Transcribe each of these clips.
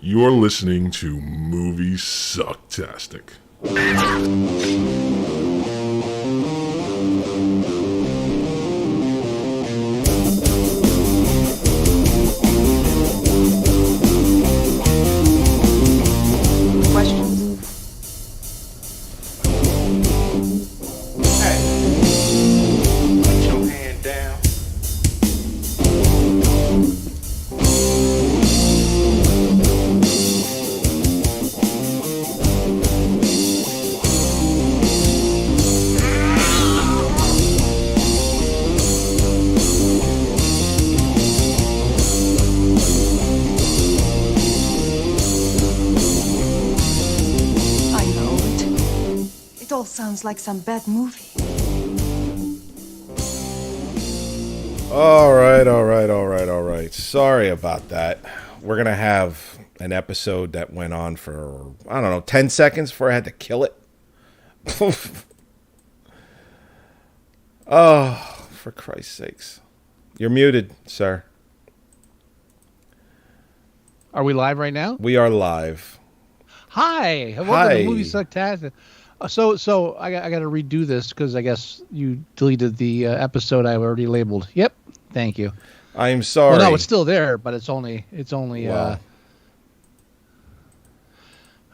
You're listening to Moviesucktastic. Questions? Hey, put your hand down. I know it. It all sounds like some bad movie. All right. Sorry about that. We're going to have an episode that went on for, 10 seconds before I had to kill it. Oh, for Christ's sakes. You're muted, sir. Are we live right now? We are live. Hi, welcome Hi. to Moviesucktastic. So I got to redo this because I guess you deleted the episode I already labeled. Yep, thank you. I'm sorry. Well, no, it's still there, but it's only. Wow.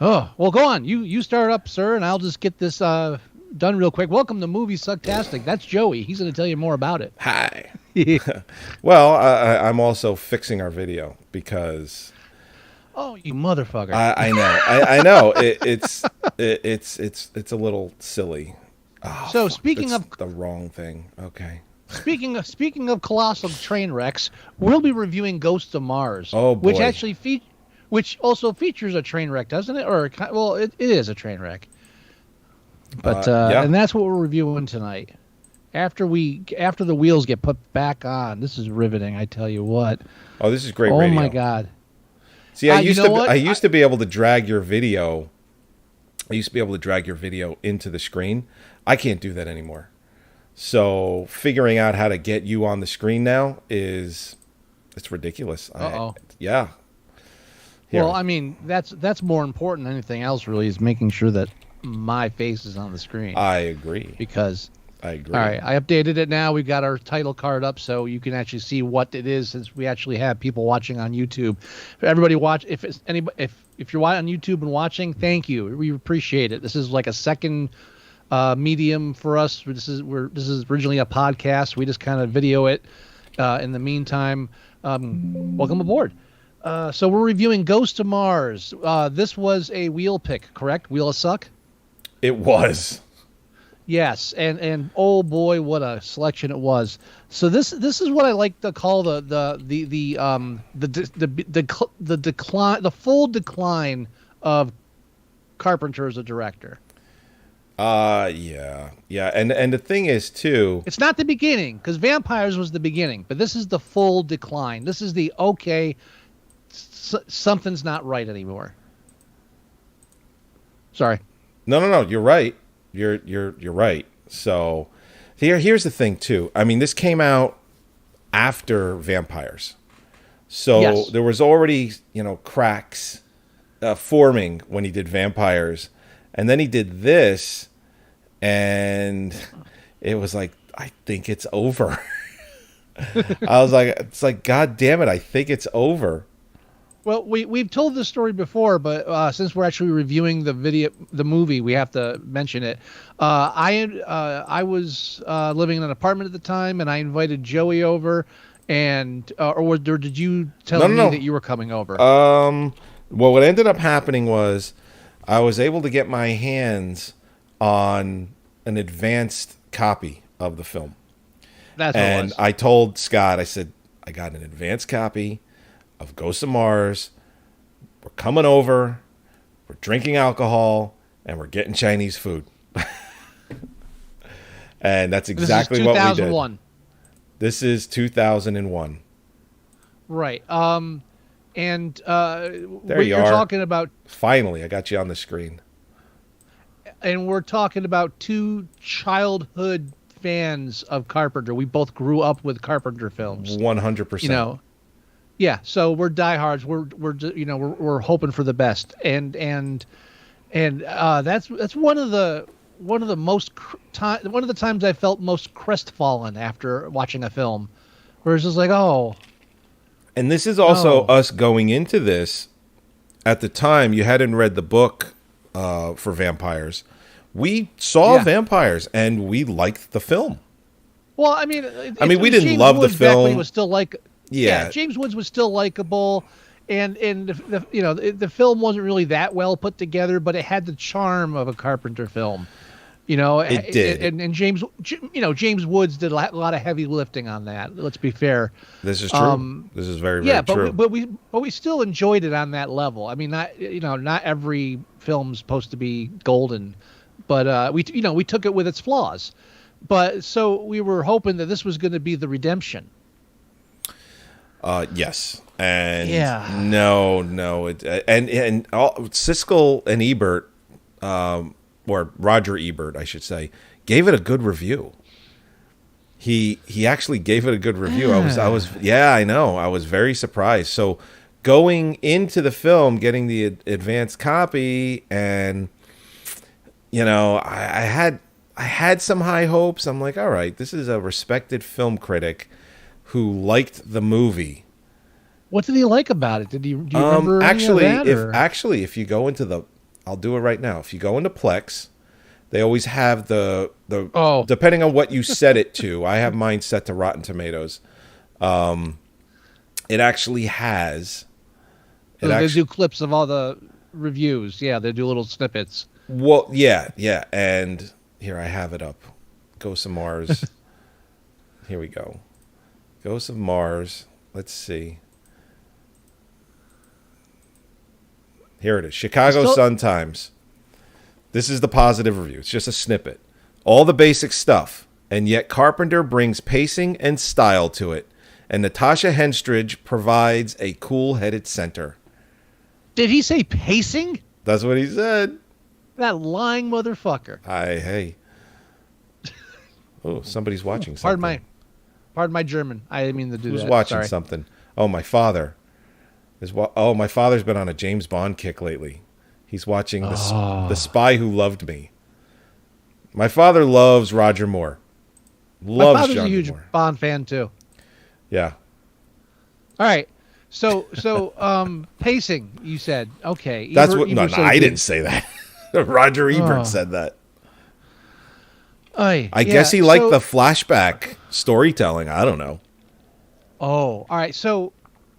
Oh, well, go on. You start up, sir, and I'll just get this done real quick. Welcome to Moviesucktastic. That's Joey. He's going to tell you more about it. Hi. Well, I'm also fixing our video because Oh, you motherfucker! I know. I know. It's a little silly. Oh, So, fuck, speaking that's of- the wrong thing. Okay. Speaking of colossal train wrecks, we'll be reviewing Ghosts of Mars. Oh, boy. Which also features a train wreck, doesn't it? Or it is a train wreck. But yeah. and that's what we're reviewing tonight. After the wheels get put back on, this is riveting. I tell you what. Oh, this is great Oh radio. my God. See, I you used know to what? I used to be able to drag your video. I used to be able to drag your video into the screen. I can't do that anymore. So figuring out how to get you on the screen now it's ridiculous. Uh-oh. Yeah. Here. Well, I mean, that's more important than anything else. Really, is making sure that my face is on the screen. I agree. Because. I agree. All right, I updated it now. We've got our title card up, so you can actually see what it is. Since we actually have people watching on YouTube, everybody watch. If it's anybody, if you're on YouTube and watching, thank you. We appreciate it. This is like a second medium for us. This is originally a podcast. We just kind of video it. In the meantime, welcome aboard. So we're reviewing Ghost of Mars. This was a wheel pick, correct? Wheel of Suck. It was. Yes, and oh boy, what a selection it was. So this is what I like to call the decline, the full decline of Carpenter as a director. Yeah, and the thing is too. It's not the beginning, because Vampires was the beginning, but this is the full decline. This is the something's not right anymore. Sorry. No. You're right. You're right. So here's the thing too. I mean, this came out after Vampires, so Yes. there was already cracks forming when he did Vampires, and then he did this, and it was like, I think it's over. I was like, it's like, God damn it, I think it's over. Well, we've told this story before, but since we're actually reviewing the movie, we have to mention it. I was living in an apartment at the time, and I invited Joey over, and or did you tell me that you were coming over? Well, what ended up happening was I was able to get my hands on an advanced copy of the film. That's what it And was. I told Scott, I said, I got an advanced copy of Ghosts of Mars. We're coming over. We're drinking alcohol, and we're getting Chinese food. And that's exactly what we did. 2001. This is 2001. Right. And There you you're are. talking about, Finally, I got you on the screen. and we're talking about two childhood fans of Carpenter. We both grew up with Carpenter films. 100%. You know, Yeah, so we're diehards. We're hoping for the best, and that's one of the one of the times I felt most crestfallen after watching a film, where it's just like, oh. And this is also Oh. us going into this. At the time, you hadn't read the book for vampires. We saw Yeah. vampires, and we liked the film. Well, I mean, we didn't James love the Woods back when he film. was still Yeah. James Woods was still likable, and the film wasn't really that well put together, but it had the charm of a Carpenter film. It did. And James Woods did a lot of heavy lifting on that. Let's be fair. This is true. This is very, very true. But we still enjoyed it on that level. I mean, not every film's supposed to be golden, but we took it with its flaws. But so we were hoping that this was going to be the redemption. Yes, and Yeah. no, and all, Siskel and Ebert, or Roger Ebert, I should say, gave it a good review. He actually gave it a good review. I know. I was very surprised. So going into the film, getting the advanced copy, and I had some high hopes. I'm like, all right, this is a respected film critic who liked the movie. What did he like about it? Do you remember Actually, any of that, if you go into I'll do it right now. If you go into Plex, they always have the depending on what you set it to. I have mine set to Rotten Tomatoes. It actually has. They do clips of all the reviews. Yeah, they do little snippets. Well, yeah, and here I have it up. Ghosts of Mars. Here we go. Ghosts of Mars. Let's see. Here it is. Chicago Sun-Times. This is the positive review. It's just a snippet. All the basic stuff, and yet Carpenter brings pacing and style to it, and Natasha Henstridge provides a cool-headed center. Did he say pacing? That's what he said. That lying motherfucker. Hey. Oh, somebody's watching something. Pardon my German. I didn't mean to do that. Who's watching Sorry. something? Oh, my father. My father's been on a James Bond kick lately. He's watching The Spy Who Loved Me. My father loves Roger Moore. My father's a huge Bond fan too. Yeah. All right. So pacing, you said. Okay. That's what. No, I didn't say that. Roger Ebert said that. I guess he liked the flashback storytelling. I don't know. Oh, all right. So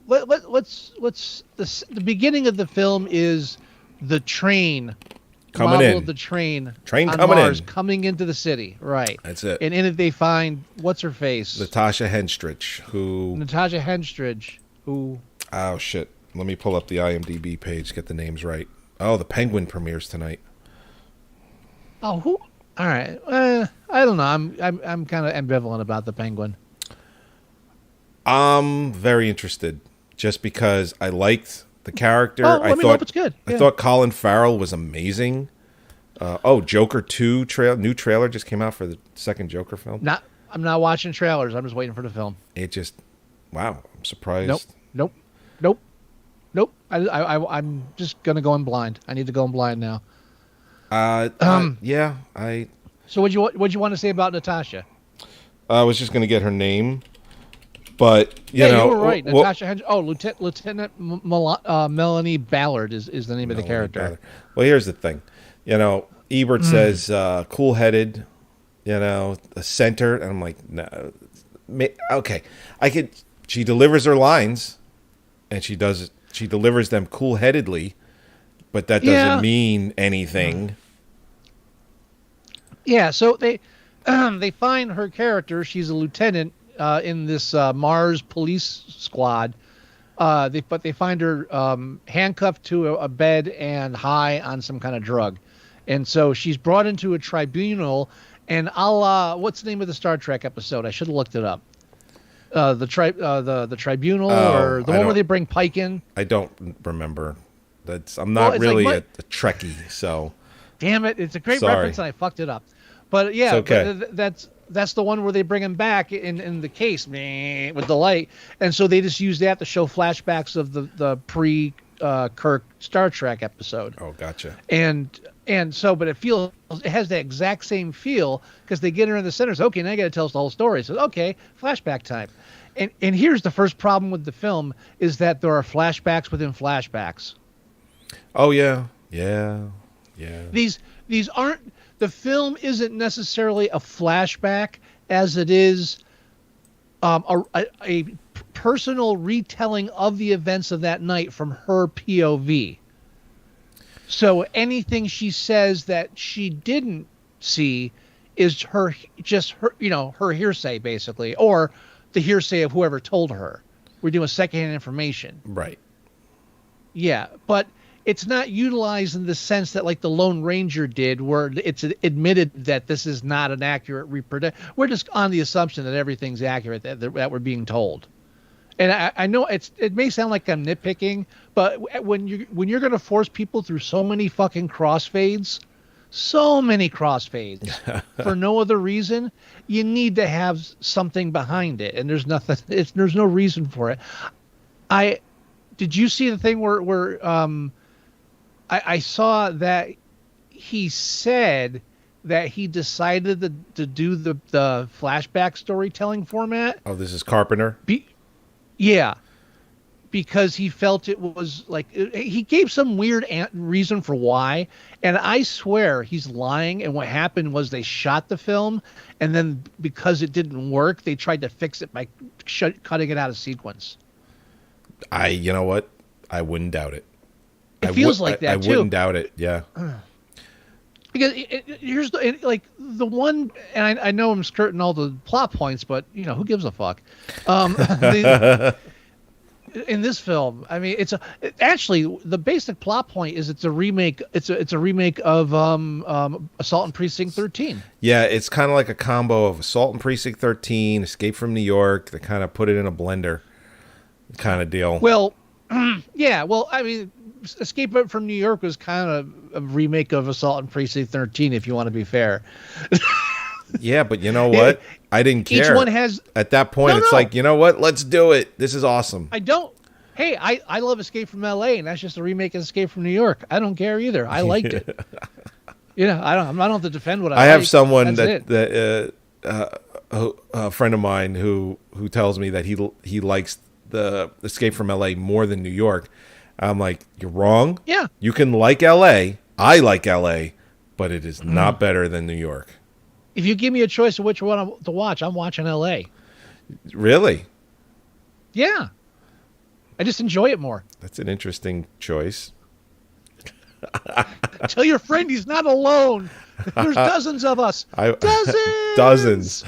let's the beginning of the film is the train coming model in. Of the train on coming Mars, in, coming into the city. Right. That's it. And in it they find what's her face, Natasha Henstridge, who. Oh shit! Let me pull up the IMDb page. Get the names right. Oh, the Penguin premieres tonight. Oh, who? All right. I don't know. I'm kind of ambivalent about the Penguin. I'm very interested, just because I liked the character. Let me know if it's good. I thought Colin Farrell was amazing. Joker 2 new trailer just came out for the second Joker film. I'm not watching trailers. I'm just waiting for the film. Wow, I'm surprised. Nope. I'm just gonna go in blind. I need to go in blind now. Yeah. So what'd you want to say about Natasha? I was just gonna get her name, but you were right. Natasha Henstridge. Lieutenant Melanie Ballard is the name of the character. Ballard. Well, here's the thing. Ebert says cool-headed. A center, and I'm like, no. Okay, She delivers her lines, and she delivers them cool-headedly, but that doesn't mean anything. Yeah, so they find her character. She's a lieutenant in this Mars police squad. But they find her handcuffed to a bed and high on some kind of drug, and so she's brought into a tribunal. And what's the name of the Star Trek episode? I should have looked it up. The tribunal, or the one where they bring Pike in. I don't remember. I'm not really a Trekkie, so. Damn it! It's a great reference, and I fucked it up. But yeah, okay. that's that's the one where they bring him back in the case with the light, and so they just use that to show flashbacks of the pre Kirk Star Trek episode. Oh, gotcha. And so, but it has that exact same feel because they get her in the center. So, okay, now you got to tell us the whole story. So, okay, flashback time. And here's the first problem with the film is that there are flashbacks within flashbacks. Oh yeah. These aren't, the film isn't necessarily a flashback as it is a personal retelling of the events of that night from her POV. So anything she says that she didn't see is her hearsay basically, or the hearsay of whoever told her. We're doing secondhand information. Right. Yeah, but it's not utilized in the sense that like the Lone Ranger did, where it's admitted that this is not an accurate reproduction. We're just on the assumption that everything's accurate that we're being told. And I know it may sound like I'm nitpicking, but when you're going to force people through so many fucking crossfades for no other reason, you need to have something behind it, and there's nothing. There's no reason for it. Did you see the thing where I saw that he said that he decided to do the flashback storytelling format? Oh, this is Carpenter? Yeah, because he felt it was like, he gave some weird reason for why, and I swear he's lying, and what happened was they shot the film, and then because it didn't work, they tried to fix it by cutting it out of sequence. You know what? I wouldn't doubt it. It feels like that, I too. wouldn't doubt it, yeah. Because here's the one, and I know I'm skirting all the plot points, but who gives a fuck? In this film, I mean, actually the basic plot point is it's a remake. It's a remake of Assault on Precinct 13. Yeah, it's kind of like a combo of Assault on Precinct 13, Escape from New York. They kind of put it in a blender, kind of deal. Well, yeah. Well, I mean, Escape from New York was kind of a remake of Assault on Precinct 13, if you want to be fair. Yeah, but you know what? I didn't care. Each one has... At that point, it's like, you know what? Let's do it. This is awesome. I don't... Hey, I love Escape from L.A., and that's just a remake of Escape from New York. I don't care either. I liked it. I don't have to defend what I like. have someone That's a friend of mine who tells me that he likes the Escape from L.A. more than New York. I'm like, you're wrong. Yeah. You can like L.A. I like L.A., but it is not better than New York. If you give me a choice of which one to watch, I'm watching L.A. Really? Yeah. I just enjoy it more. That's an interesting choice. Tell your friend he's not alone. There's dozens of us. Dozens.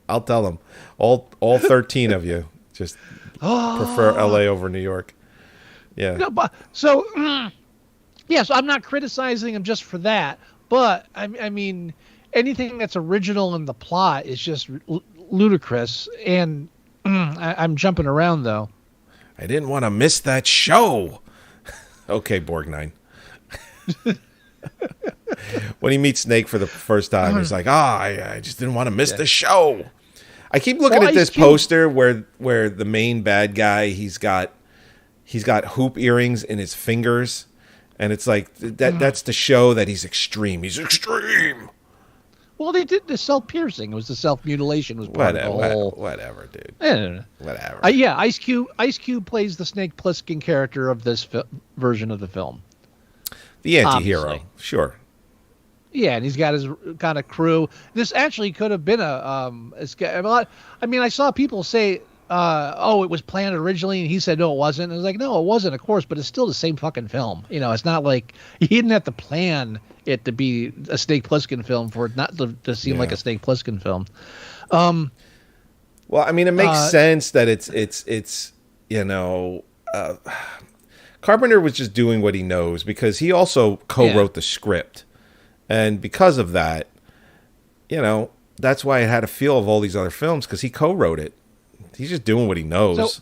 I'll tell them. All 13 of you just prefer L.A. over New York. Yeah. No, but so so I'm not criticizing him just for that, but I mean, anything that's original in the plot is just ludicrous, and I'm jumping around though. I didn't want to miss that show. Okay, Borgnine. When he meets Snake for the first time, he's like, I just didn't want to miss the show. I keep looking at this poster where the main bad guy, he's got hoop earrings in his fingers, and it's like that's to show that he's extreme. He's extreme. Well, they did the self-piercing. It was the self-mutilation. Was part of the whole... Whatever, dude. Whatever. Yeah, Ice Cube plays the Snake Plissken character of this version of the film. The anti-hero, obviously. Sure. Yeah, and he's got his kind of crew. This actually could have been I mean, I saw people say, it was planned originally, and he said, no, it wasn't. And I was like, no, it wasn't, of course, but it's still the same fucking film. It's not like he didn't have to plan it to be a Snake Plissken film for it not to seem like a Snake Plissken film. Well, I mean, it makes sense that it's Carpenter was just doing what he knows, because he also co-wrote the script. And because of that, that's why it had a feel of all these other films, because he co-wrote it. He's just doing what he knows.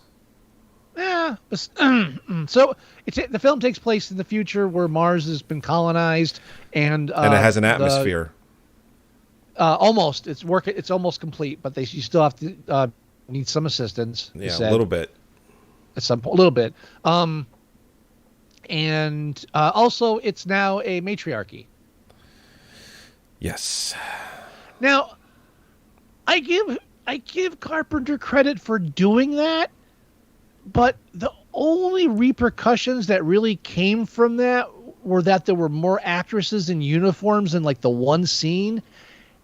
So the film takes place in the future where Mars has been colonized, and it has an atmosphere. Almost. It's almost complete, but you still have to need some assistance. Yeah, a little bit. At some point, a little bit. And also, it's now a matriarchy. Yes. Now, I give Carpenter credit for doing that, but the only repercussions that really came from that were that there were more actresses in uniforms in like the one scene,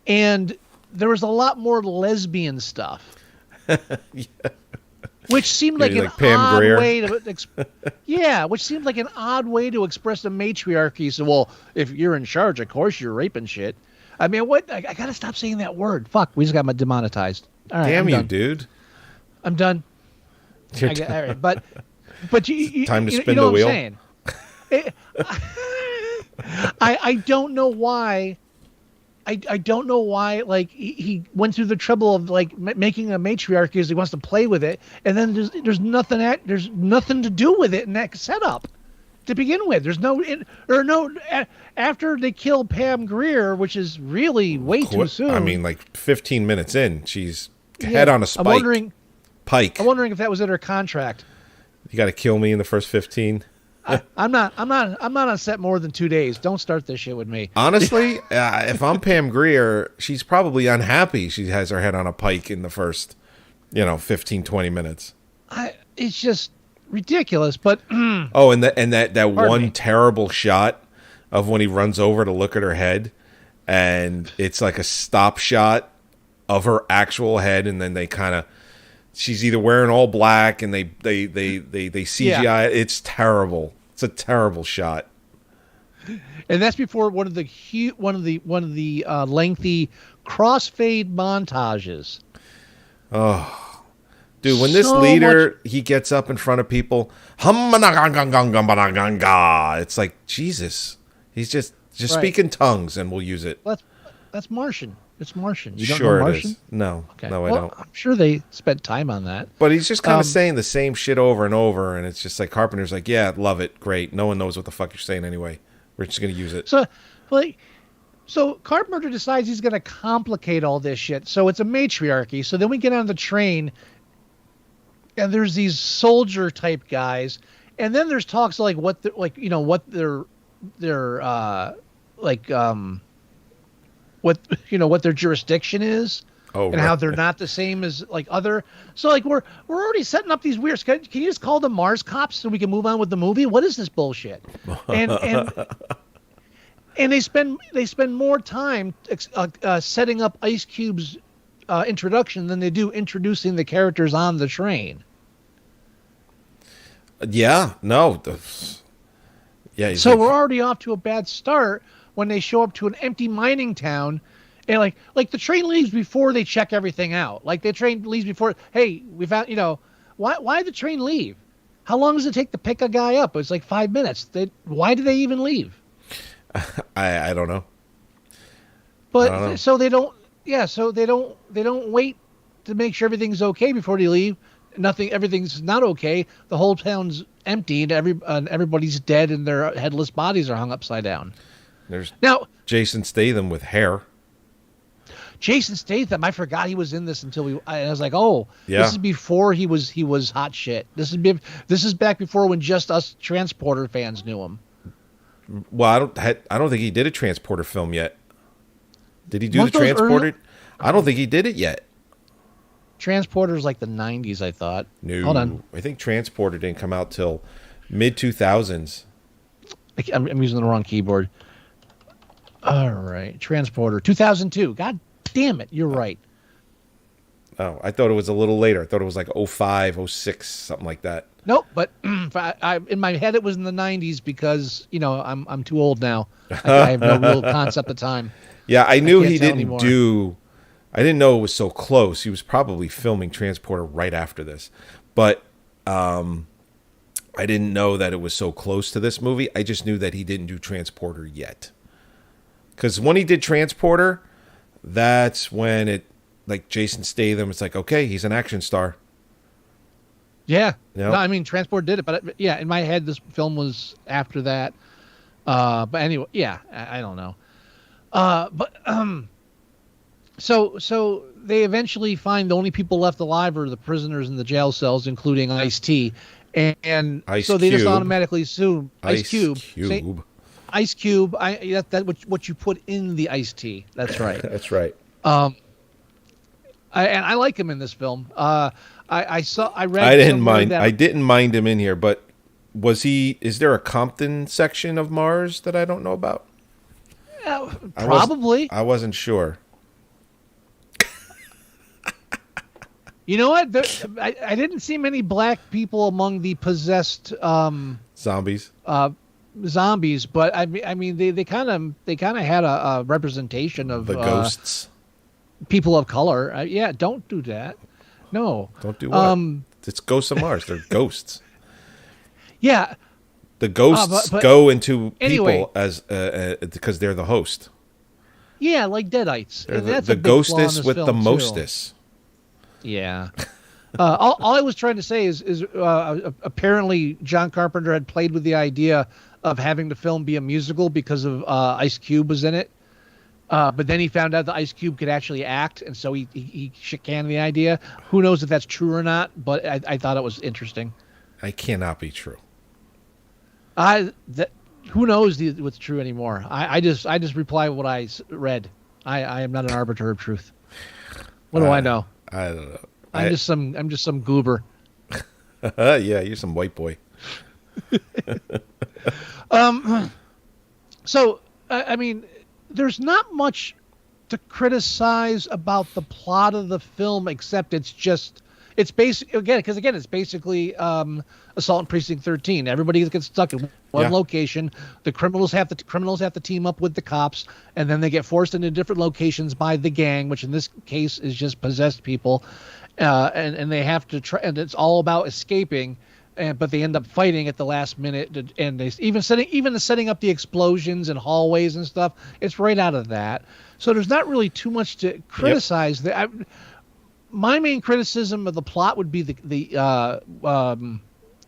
and there was a lot more lesbian stuff. Yeah. Which seemed like an Pam odd Grier. way to, which seemed like an odd way to express the matriarchy. So, well, if you're in charge, of course you're raping shit. I mean, what? I gotta stop saying that word. Fuck, we just got demonetized. All right, Damn I'm you, done. Dude. I'm done. You're All right, but you time to you spin know the what wheel. I'm saying. I don't know why. I don't know why. Like he went through the trouble of like making a matriarchy because he wants to play with it, and then there's nothing to do with it in that setup to begin with. There's after they kill Pam Grier, which is really way too soon. I mean, like 15 minutes in, she's head on a spike. I'm wondering if that was in her contract. You got to kill me in the first 15. I'm not on set more than 2 days. Don't start this shit with me. Honestly, if I'm Pam Grier, she's probably unhappy. She has her head on a pike in the first, 15, 20 minutes. It's just ridiculous. But oh, and that one me. terrible shot of when he runs over to look at her head, and it's like a stop shot of her actual head, and then they kind of. She's either wearing all black and they CGI. Yeah. It's terrible. It's a terrible shot. And that's before one of the lengthy crossfade montages. Oh, dude, when this leader he gets up in front of people, it's like Jesus. He's just Right. speaking tongues, and we'll use it. That's Martian. It's Martian. You don't Sure, know it Martian? is. No, Okay. no, Well, I don't. I'm sure they spent time on that. But he's just kind of saying the same shit over and over, and it's just like Carpenter's like, yeah, love it, great. No one knows what the fuck you're saying anyway. We're just gonna use it. So Carpenter decides he's going to complicate all this shit. So it's a matriarchy. So then we get on the train, and there's these soldier type guys, and then there's talks like what their jurisdiction is. Oh, and how they're not the same as like other. So like we're already setting up these weird. Can you just call them Mars cops so we can move on with the movie? What is this bullshit? And they spend more time setting up Ice Cube's introduction than they do introducing the characters on the train. Yeah. No. Yeah. So we're already off to a bad start when they show up to an empty mining town. And like the train leaves before they check everything out. Like the train leaves before. Hey, we found. Why did the train leave? How long does it take to pick a guy up? It's like 5 minutes. Why did they even leave? I don't know. But so they don't. Yeah. So they don't wait to make sure everything's okay before they leave. Everything's not okay. The whole town's empty and everybody's dead and their headless bodies are hung upside down. There's Now Jason Statham with hair. Jason Statham, I forgot he was in this until I was like, oh, yeah. This is before he was hot shit. This is back before when just us Transporter fans knew him. Well, I don't think he did a Transporter film yet. Did he do the Transporter? I don't think he did it yet. Transporter's like the 90s, I thought. No, hold on. I think Transporter didn't come out till mid 2000s. I'm using the wrong keyboard. All right, Transporter 2002. God damn it, you're right. Oh, I thought it was a little later. I thought it was like 05, 06, something like that. Nope, but in my head it was in the 90s because I'm too old now. I have no real concept of time. Yeah, I knew he didn't anymore. I didn't know it was so close. He was probably filming Transporter right after this, but I didn't know that it was so close to this movie. I just knew that he didn't do Transporter yet. Because when he did Transporter, that's when it, like Jason Statham, it's like, okay, he's an action star. Yeah. Yep. No, I mean, Transport did it, but yeah, in my head, this film was after that. But anyway, yeah, I don't know. But So they eventually find the only people left alive are the prisoners in the jail cells, including Ice-T. And Ice so they just Cube. automatically assume Ice Cube. Cube. Ice Cube. That what you put in the iced tea. That's right. That's right. And I like him in this film. I read. I didn't somewhere mind. that- I didn't mind him in here, but was he? Is there a Compton section of Mars that I don't know about? Probably. I wasn't sure. You know what? I didn't see many black people among the possessed Zombies. zombies, but I mean they kind of had a representation of The ghosts. people of color. Yeah, don't do that. No. Don't do what? It's Ghosts of Mars. They're ghosts. Yeah. The ghosts but go into people anyway. as because they're the host. Yeah, like Deadites. They're And the that's a big flaw in ghostess this with the film, too. mostess. Yeah. All I was trying to say is apparently John Carpenter had played with the idea of having the film be a musical because of Ice Cube was in it. But then he found out that Ice Cube could actually act, and so he canned the idea. Who knows if that's true or not, but I thought it was interesting. I cannot be true. Who knows what's true anymore? I just reply what I read. I am not an arbiter of truth. What do I know? I don't know. I'm just some goober. Yeah, you're some white boy. So I mean, there's not much to criticize about the plot of the film, except it's basic again because it's basically Assault on Precinct 13. Everybody gets stuck in one location. The criminals have to team up with the cops, and then they get forced into different locations by the gang, which in this case is just possessed people, and they have to try. And it's all about escaping. But they end up fighting at the last minute, and they even setting up the explosions and hallways and stuff. It's right out of that. So there's not really too much to criticize. My main criticism of the plot would be the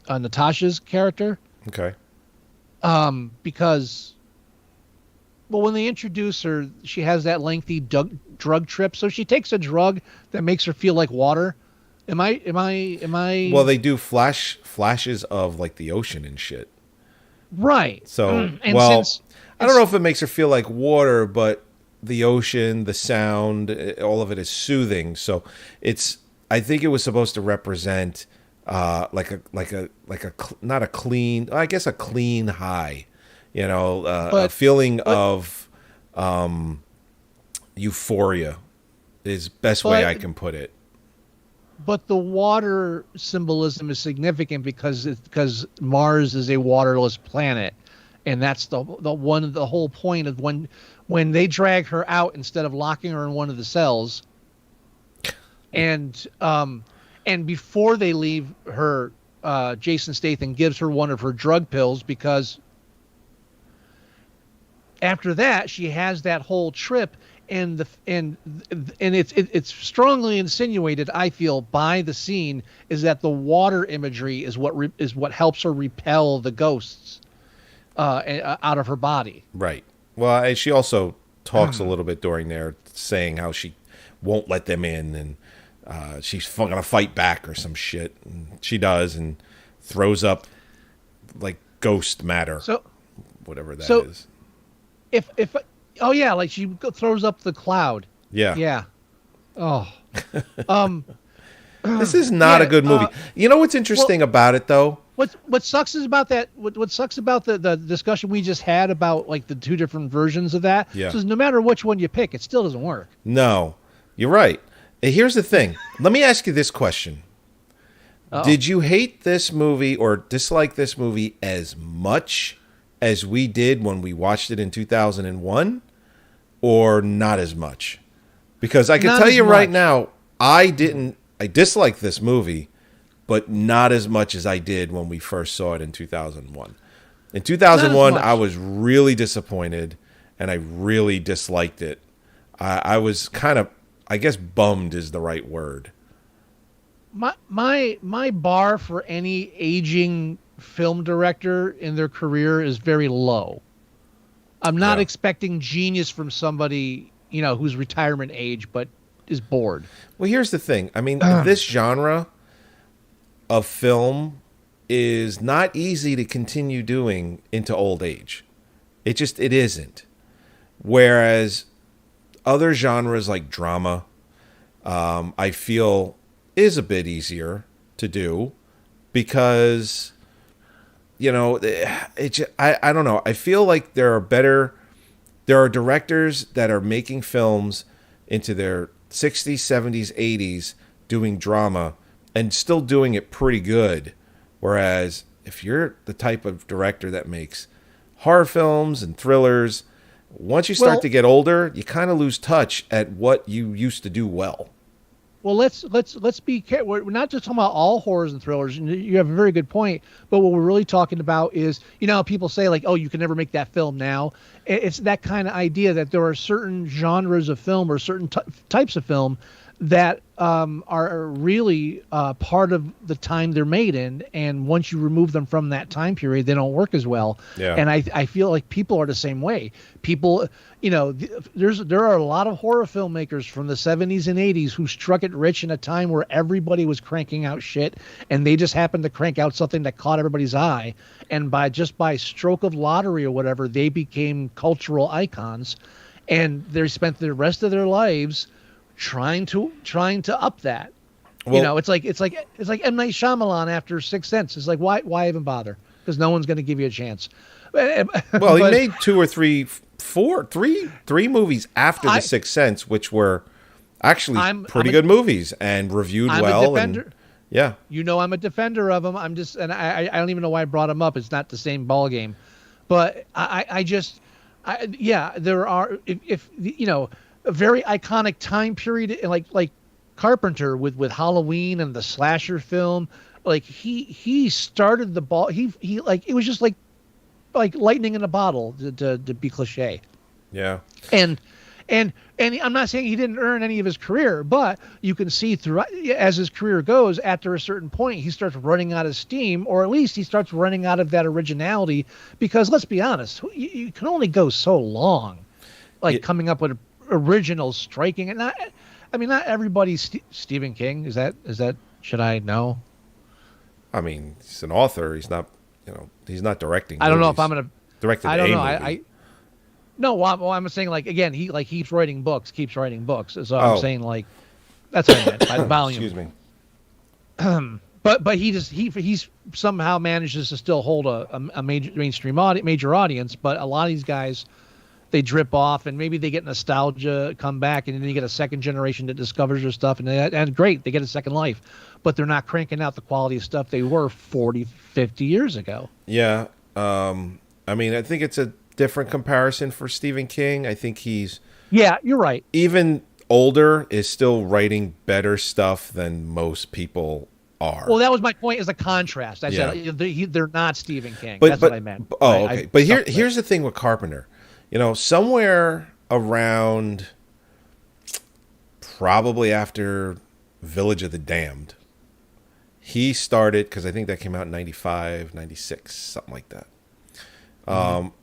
Natasha's character. Okay. Because, well, when they introduce her, she has that lengthy drug trip. So she takes a drug that makes her feel like water. Am I? Well, they do flashes of like the ocean and shit. Right. So, And well, since I don't know if it makes her feel like water, but the ocean, the sound, all of it is soothing. So I think it was supposed to represent like a not a clean, I guess a clean high, a feeling of euphoria is best way I can put it. But the water symbolism is significant because Mars is a waterless planet, and that's the whole point of when they drag her out instead of locking her in one of the cells, and before they leave her, Jason Statham gives her one of her drug pills because after that she has that whole trip. And it's strongly insinuated, I feel, by the scene is that the water imagery is what helps her repel the ghosts out of her body. Right. Well, and she also talks a little bit during there, saying how she won't let them in, and she's going to fight back or some shit. And she does, and throws up like ghost matter, whatever that is. If oh yeah, like she throws up the cloud. Yeah. Yeah. Oh. This is not a good movie. You know what's interesting about it though? What sucks is about that. What sucks about the discussion we just had about like the two different versions of that. Yeah. Is no matter which one you pick, it still doesn't work. No, you're right. Here's the thing. Let me ask you this question. Uh-oh. Did you hate this movie or dislike this movie as much as we did when we watched it in 2001? Or not as much? Because I can tell you right now, I disliked this movie, but not as much as I did when we first saw it in 2001. In 2001, I was really disappointed, and I really disliked it. I was kind of, I guess bummed is the right word. My bar for any aging film director in their career is very low. I'm not expecting genius from somebody who's retirement age but is bored. Well, here's the thing. I mean, this genre of film is not easy to continue doing into old age. It isn't. Whereas other genres like drama, I feel is a bit easier to do because, I don't know. I feel like there are directors that are making films into their 60s, 70s, 80s doing drama and still doing it pretty good. Whereas if you're the type of director that makes horror films and thrillers, once you start to get older, you kind of lose touch at what you used to do well. Well, let's be careful. We're not just talking about all horrors and thrillers. And you have a very good point. But what we're really talking about is, people say like, oh, you can never make that film now. It's that kind of idea that there are certain genres of film or certain types of film that are really part of the time they're made in, and once you remove them from that time period, they don't work as well. Yeah. And I feel like people are the same way. People, there are a lot of horror filmmakers from the 70s and 80s who struck it rich in a time where everybody was cranking out shit, and they just happened to crank out something that caught everybody's eye, and by stroke of lottery or whatever, they became cultural icons, and they spent the rest of their lives trying to up that. Well, it's like M. Night Shyamalan after Sixth Sense. It's like why even bother? Because no one's going to give you a chance. Well, he made three movies after The Sixth Sense, which were actually pretty good movies and reviewed well. Yeah. I'm a defender of them. I'm just, and I don't even know why I brought them up. It's not the same ball game, but there are, if a very iconic time period, like Carpenter with Halloween and the slasher film, like he started the ball. He like, it was just like lightning in a bottle to be cliche. Yeah. And I'm not saying he didn't earn any of his career, but you can see throughout, as his career goes, after a certain point, he starts running out of steam, or at least he starts running out of that originality, because let's be honest, you can only go so long, coming up with original striking. And not everybody's Stephen King. Is that, should I know? I mean, he's an author. He's not, he's not directing. I don't know if I'm going to direct. I don't know. No, well, I'm saying, like, again, he keeps writing books. So I'm saying, like, that's what I meant by the volume. Excuse me. But he's somehow manages to still hold a mainstream major audience. But a lot of these guys, they drip off, and maybe they get nostalgia, come back, and then you get a second generation that discovers their stuff, and great, they get a second life. But they're not cranking out the quality of stuff they were 40, 50 years ago. Yeah. I think it's a different comparison for Stephen King. I think he's... Yeah, you're right. Even older is still writing better stuff than most people are. Well, that was my point, as a contrast. I said they're not Stephen King. But, That's what I meant. Oh, okay. But here's the thing with Carpenter. Somewhere around probably after Village of the Damned, he started, because I think that came out in 95, 96, something like that.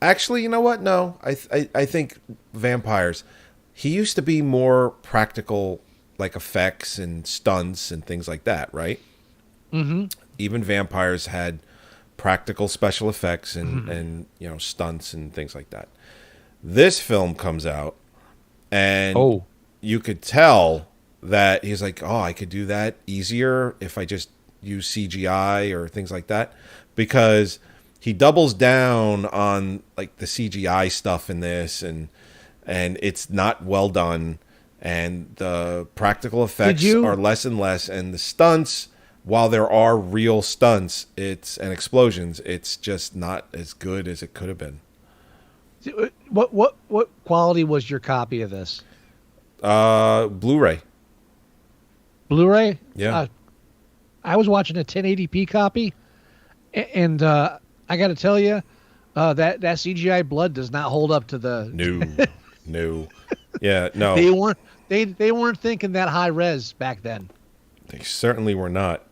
Actually, you know what? No, I think Vampires, he used to be more practical, like effects and stunts and things like that, right? Mm-hmm. Even Vampires had practical special effects and stunts and things like that. This film comes out, and you could tell that he's like, oh, I could do that easier if I just use CGI or things like that, because he doubles down on like the CGI stuff in this, and it's not well done, and the practical effects are less and less, and the stunts, while there are real stunts, and explosions, it's just not as good as it could have been. What quality was your copy of this? Blu-ray. Blu-ray? Yeah. I was watching a 1080p copy, and I got to tell you, that CGI blood does not hold up to the... No. Yeah, no. They weren't thinking that high res back then. They certainly were not.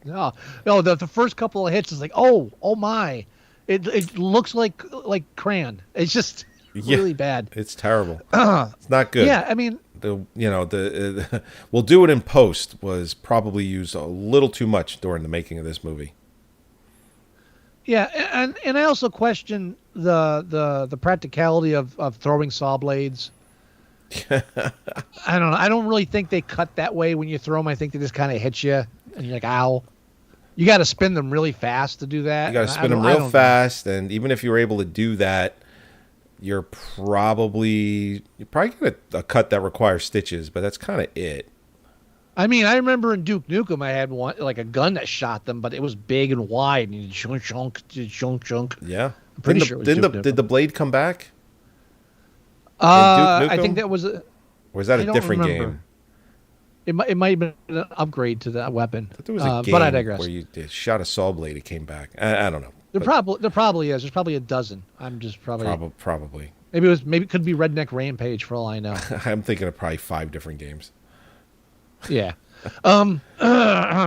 No. The first couple of hits is like, oh my, it looks like crayon. It's just really bad. It's terrible. It's not good. Yeah, I mean, we'll do it in post was probably used a little too much during the making of this movie. yeah, and I also question the practicality of throwing saw blades. I don't know. I don't really think they cut that way when you throw them. I think they just kind of hit you, and you're like, ow. You got to spin them really fast to do that. You got to spin them real fast, and even if you're able to do that, you're probably get a cut that requires stitches, but that's kind of it. I mean, I remember in Duke Nukem, I had one like a gun that shot them, but it was big and wide, and you chunk, chunk, chunk. Yeah, I'm pretty sure. Did the blade come back? I think that was. Or was that a different game? It might have been an upgrade to that weapon. I thought there was a game but I digress. where you shot a saw blade, it came back. I don't know. There probably is. There's probably a dozen. I'm just probably. Maybe it could be Redneck Rampage for all I know. I'm thinking of probably 5 different games. Yeah. Where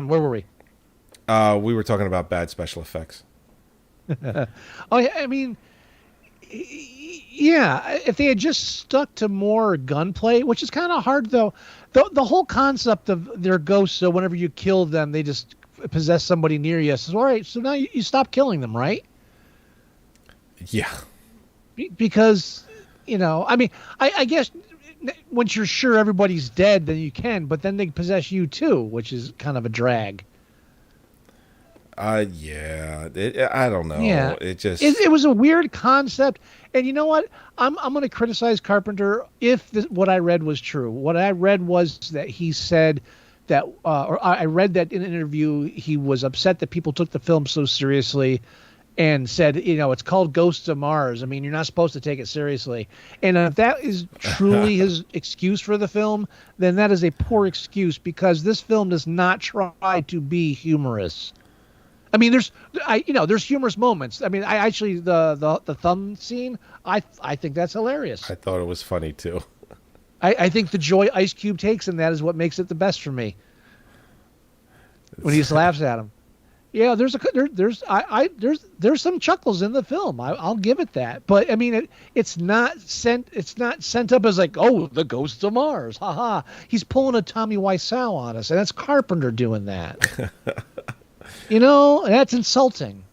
were we? We were talking about bad special effects. Oh, yeah, I mean, yeah, if they had just stuck to more gunplay, which is kind of hard, though. The whole concept of their ghosts, so whenever you kill them, they just possess somebody near you. So, all right, so now you stop killing them, right? Yeah. Because, I mean, I guess once you're sure everybody's dead, then you can, but then they possess you too, which is kind of a drag. Yeah. I don't know. Yeah. It was a weird concept. And you know what? I'm going to criticize Carpenter if what I read was true. What I read was that he said that, or I read that in an interview, he was upset that people took the film so seriously and said, it's called Ghosts of Mars. I mean, you're not supposed to take it seriously. And if that is truly his excuse for the film, then that is a poor excuse because this film does not try to be humorous. I mean, there's humorous moments. I mean, I actually the thumb scene, I think that's hilarious. I thought it was funny too. I think the joy Ice Cube takes in that is what makes it the best for me. When he just laughs at him. Yeah, there's some chuckles in the film. I'll give it that. But I mean, it's not sent up as like, oh, the Ghosts of Mars, haha. He's pulling a Tommy Wiseau on us, and that's Carpenter doing that. That's insulting.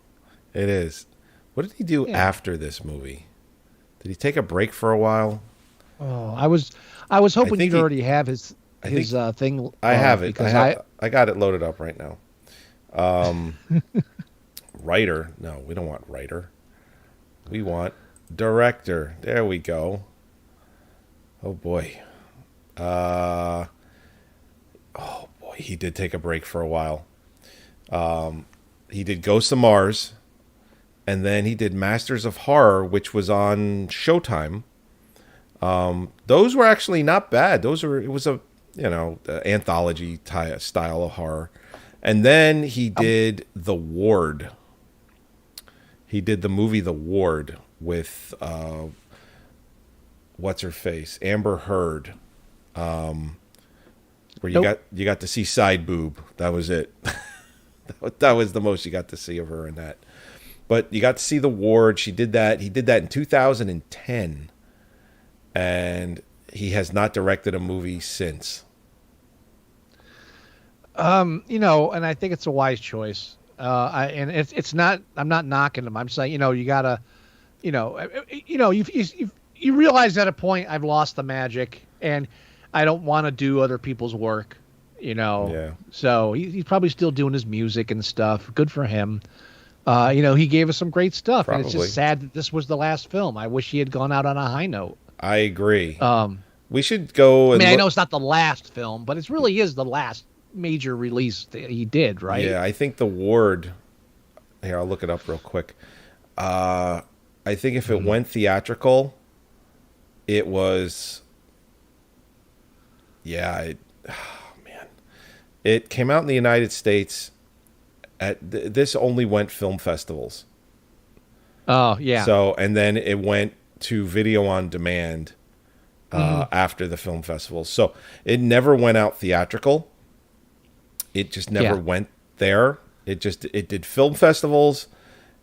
It is. What did he do after this movie? Did he take a break for a while? Oh, I was hoping you'd already have his thing. I have it. I got it loaded up right now. Writer. No, we don't want writer. We want director. There we go. Oh boy. He did take a break for a while. He did Ghosts of Mars, and then he did Masters of Horror, which was on Showtime. Those were actually not bad. It was a anthology style of horror. And then he did The Ward. He did the movie The Ward with what's her face, Amber Heard, where you got to see side boob. That was it. That was the most you got to see of her in that. But you got to see The Ward. She did that. He did that in 2010, and he has not directed a movie since. And I think it's a wise choice. It's not. I'm not knocking him. I'm saying, you gotta, you realize at a point I've lost the magic, and I don't want to do other people's work. Yeah. So he's probably still doing his music and stuff. Good for him. He gave us some great stuff, and it's just sad that this was the last film. I wish he had gone out on a high note. I agree. We should go. I know it's not the last film, but it really is the last major release that he did, right? Yeah, I think The Ward. Here, I'll look it up real quick. I think if it went theatrical, it was. Yeah, it came out in the United States. This only went film festivals. Oh yeah. So and then it went to video on demand after the film festivals. So it never went out theatrical. It just never went there. It did film festivals,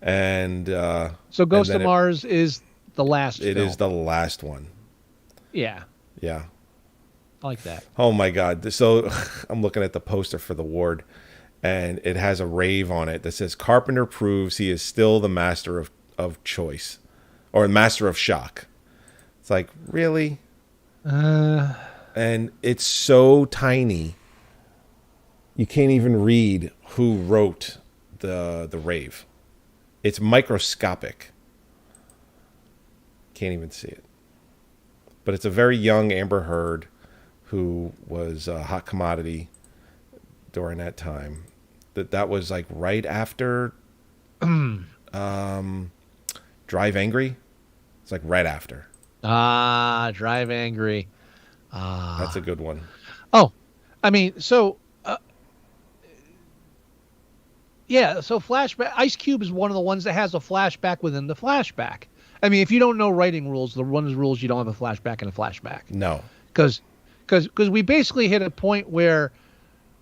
and so Ghost of Mars is the last. It film. is the last one. Yeah, Yeah. I like that. Oh my God. So I'm looking at the poster for the ward, and it has a rave on it that says Carpenter proves he is still the master of choice, or master of shock. It's like, really? And it's so tiny. You can't even read who wrote the rave. It's microscopic. Can't even see it. But it's a very young Amber Heard who was a hot commodity during that time. That was like right after Drive Angry. It's like right after. Drive Angry. That's a good one. Oh, I mean, so yeah, so flashback. Ice Cube is one of the ones that has a flashback within the flashback. I mean, if you don't know writing rules, the one of the rules you don't have a flashback in a flashback. No, because we basically hit a point where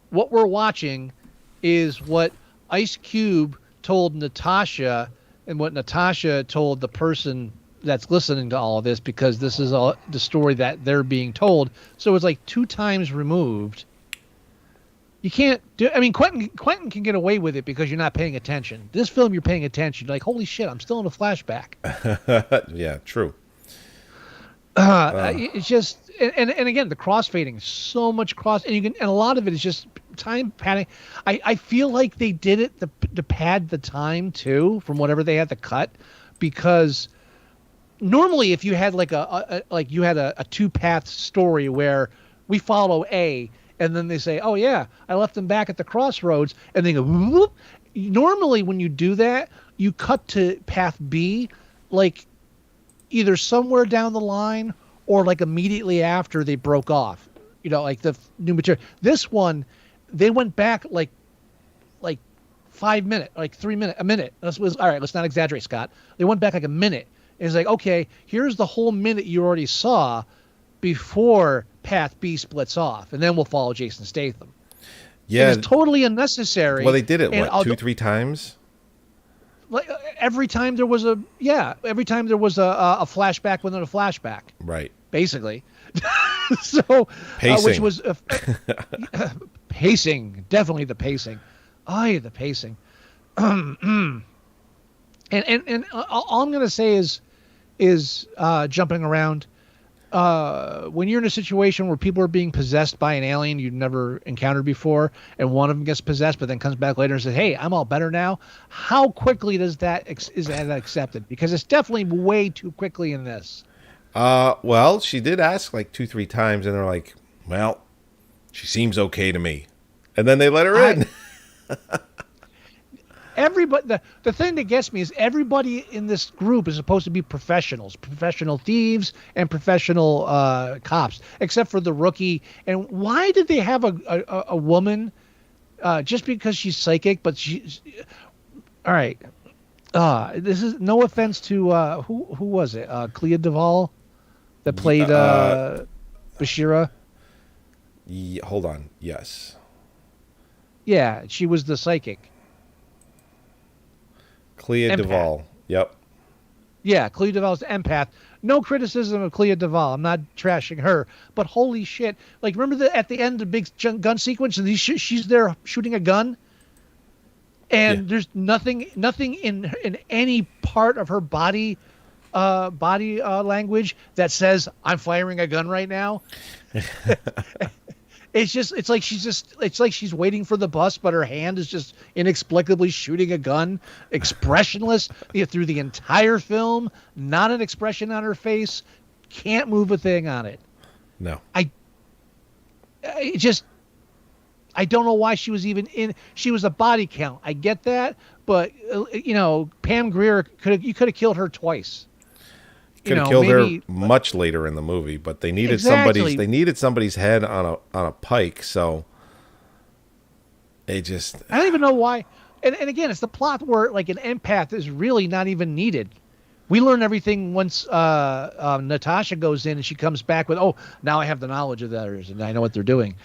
what we're watching is what Ice Cube told Natasha and what Natasha told the person that's listening to all of this, because this is the story that they're being told. So it's like 2 times removed. You can't do. I mean, Quentin can get away with it because you're not paying attention. This film, you're paying attention. You're like, holy shit, I'm still in a flashback. Yeah, true. It's just, and again, the crossfading, so much and a lot of it is just time padding. I feel like they did it to pad the time too, from whatever they had to cut, because normally if you had like a 2-path story where we follow A, and then they say, oh yeah, I left them back at the crossroads, and they go whoop. Normally when you do that, you cut to path B, like either somewhere down the line or like immediately after they broke off, like the new material. This one, they went back like 5 minutes, like 3 minutes, a minute. All right, let's not exaggerate, Scott. They went back like a minute. And it's like, okay, here's the whole minute you already saw before path B splits off, and then we'll follow Jason Statham. Yeah, it's totally unnecessary. Well, they did it 2-3 times. Like every time there was a flashback within a flashback, right? Basically, so pacing, which was pacing, definitely the pacing. The pacing. And all I'm gonna say is jumping around. When you're in a situation where people are being possessed by an alien you've never encountered before, and one of them gets possessed but then comes back later and says, hey, I'm all better now, how quickly is that accepted? Because it's definitely way too quickly in this. Well, she did ask like 2-3 times, and they're like, well, she seems okay to me, and then they let her in. Everybody, the thing that gets me is everybody in this group is supposed to be professionals, professional thieves and professional cops, except for the rookie. And why did they have a woman just because she's psychic? But she's all right. This is no offense to who was it? Clea Duvall that played Bashira. Hold on. Yes. Yeah, she was the psychic. Clea Empath. Duvall. Yep. Yeah, Clea Duvall's empath. No criticism of Clea Duvall. I'm not trashing her, but holy shit! Like, remember at the end, the big gun sequence, and she's there shooting a gun, and there's nothing in any part of her body language that says I'm firing a gun right now. It's like she's waiting for the bus, but her hand is just inexplicably shooting a gun, expressionless through the entire film. Not an expression on her face. Can't move a thing on it. No. I don't know why she was even in. She was a body count. I get that, but Pam Grier you could have killed her twice. Could have killed her much later in the movie, but they needed somebody's head on a pike, so they just I don't even know why. And again, it's the plot where like an empath is really not even needed. We learn everything once Natasha goes in and she comes back with, oh, now I have the knowledge of others and I know what they're doing.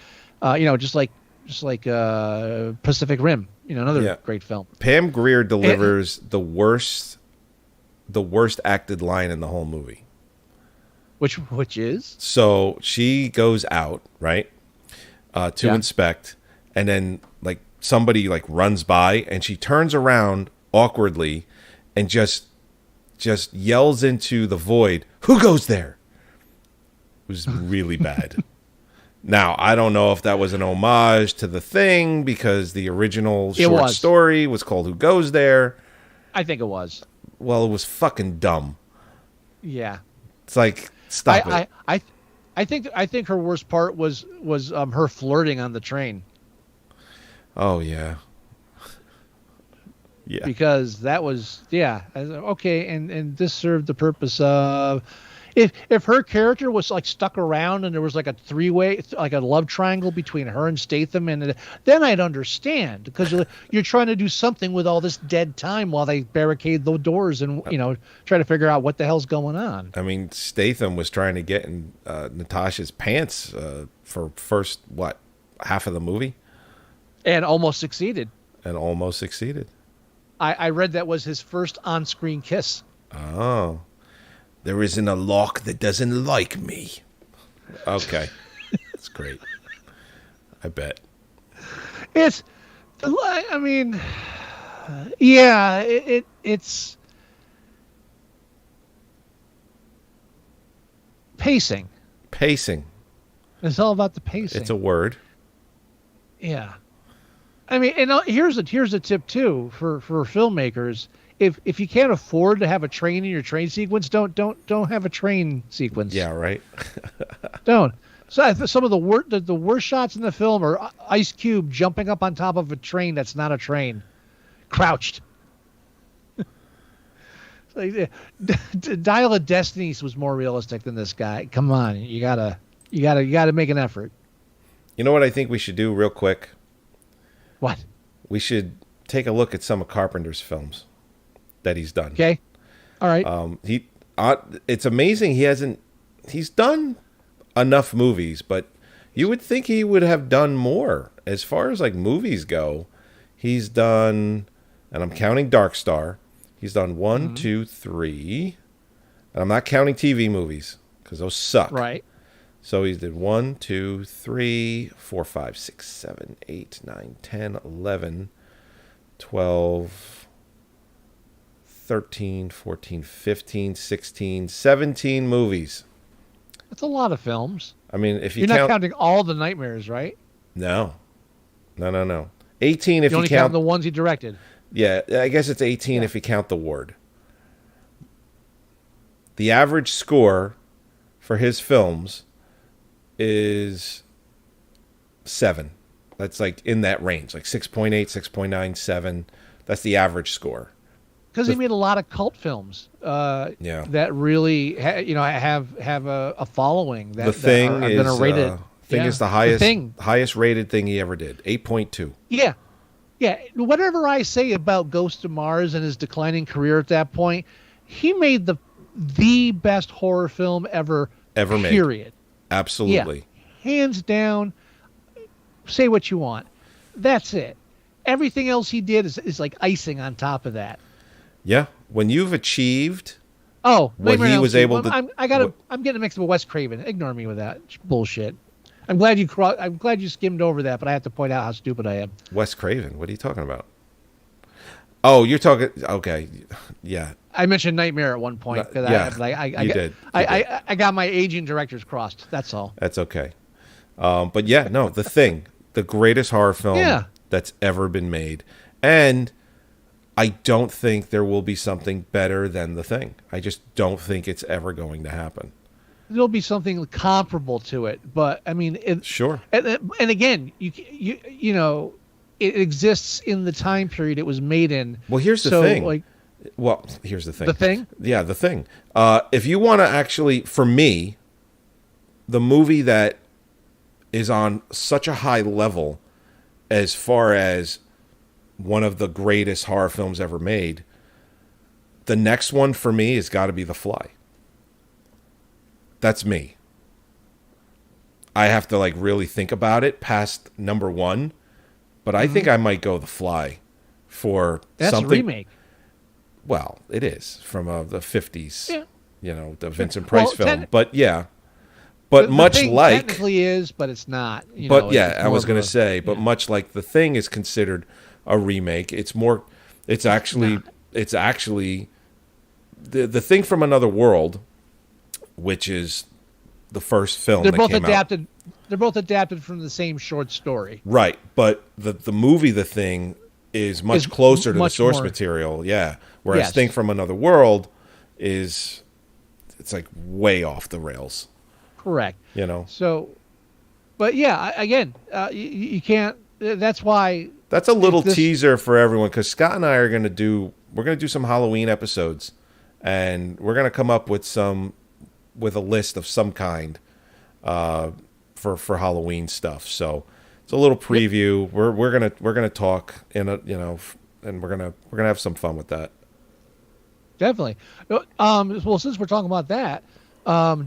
Just like Pacific Rim, another great film. Pam Grier delivers the the worst acted line in the whole movie. Which is? So she goes out, right, to inspect, and then like somebody like runs by, and she turns around awkwardly, and just yells into the void, "Who goes there?" It was really bad. Now, I don't know if that was an homage to The Thing, because the original short story was called Who Goes There? I think it was. Well, it was fucking dumb. Yeah. It's like, stop it. I think her worst part was her flirting on the train. Oh, yeah. Yeah. Because that was, okay, and this served the purpose of... If her character was like stuck around and there was like a three-way, like a love triangle between her and Statham, and then I'd understand, because you're trying to do something with all this dead time while they barricade the doors and try to figure out what the hell's going on. I mean, Statham was trying to get in Natasha's pants for first half of the movie, and almost succeeded. I read that was his first on-screen kiss. Oh. There isn't a lock that doesn't like me. Okay. That's great. I bet. It's pacing. It's all about the pacing. It's a word. Yeah. I mean, and here's a tip too for filmmakers. If you can't afford to have a train in your train sequence, don't have a train sequence. Yeah, right. Don't. So some of the worst shots in the film are Ice Cube jumping up on top of a train that's not a train, crouched. Dial of Destiny was more realistic than this guy. Come on, you gotta make an effort. You know what I think we should do real quick? What? We should take a look at some of Carpenter's films that he's done. Okay. All right. It's amazing he's done enough movies, but you would think he would have done more. As far as like movies go, he's done, and I'm counting Dark Star, he's done 1, 2, 3, and I'm not counting TV movies because those suck. Right. So he did 1, 2, 3, 4, 5, 6, 7, 8, 9, 10, 11, 12, 13, 14, 15, 16, 17 movies. That's a lot of films. I mean, if you're not counting all the Nightmares, right? No. 18 if you only count the ones he directed. Yeah, I guess it's 18 if you count The Ward. The average score for his films is 7. That's like in that range, like 6.8, 6.9, 7. That's the average score. Because he made a lot of cult films that really have a following. That, The Thing that are rated. Is the highest rated thing he ever did, 8.2. Yeah. Whatever I say about Ghost of Mars and his declining career at that point, he made the best horror film ever made. Period. Absolutely. Yeah. Hands down. Say what you want. That's it. Everything else he did is like icing on top of that. Yeah, when you've achieved what he was able to... I'm getting mixed with Wes Craven. Ignore me with that bullshit. I'm glad you skimmed over that, but I have to point out how stupid I am. Wes Craven? What are you talking about? Oh, you're talking... Okay, yeah. I mentioned Nightmare at one point. You did. I got my aging directors crossed. That's all. That's okay. But yeah, no, The Thing, the greatest horror film that's ever been made. And I don't think there will be something better than The Thing. I just don't think it's ever going to happen. There'll be something comparable to it, but I mean, sure. And again, you know, it exists in the time period it was made in. Well, here's the thing. Here's the thing. The Thing? Yeah, The Thing. If you want to actually, for me, the movie that is on such a high level as far as one of the greatest horror films ever made, the next one for me has got to be The Fly. That's me. I have to like really think about it past number 1, but I think I might go The Fly for That's something. a remake. Well, it is from the 50s, Yeah. you know, the Vincent Price Well, film. But yeah, but the much Thing like, technically is, but it's not. but know, yeah, it's I more was of going a- to say, but yeah. much like The Thing is considered a remake, it's actually the Thing from Another World, which is the first film They're that both came out. adapted. They're both adapted from the same short story. Right, but the movie The Thing is much Is closer to the much source more- material, yeah. Whereas Yes. Thing from Another World it's like way off the rails, Correct. you know. So, but yeah, again, you can't. That's why. That's a little this- teaser for everyone because Scott and I are going to do some Halloween episodes, and we're going to come up with a list of some kind for Halloween stuff. So it's a little preview. We're gonna talk and we're gonna have some fun with that. Definitely. Well, since we're talking about that,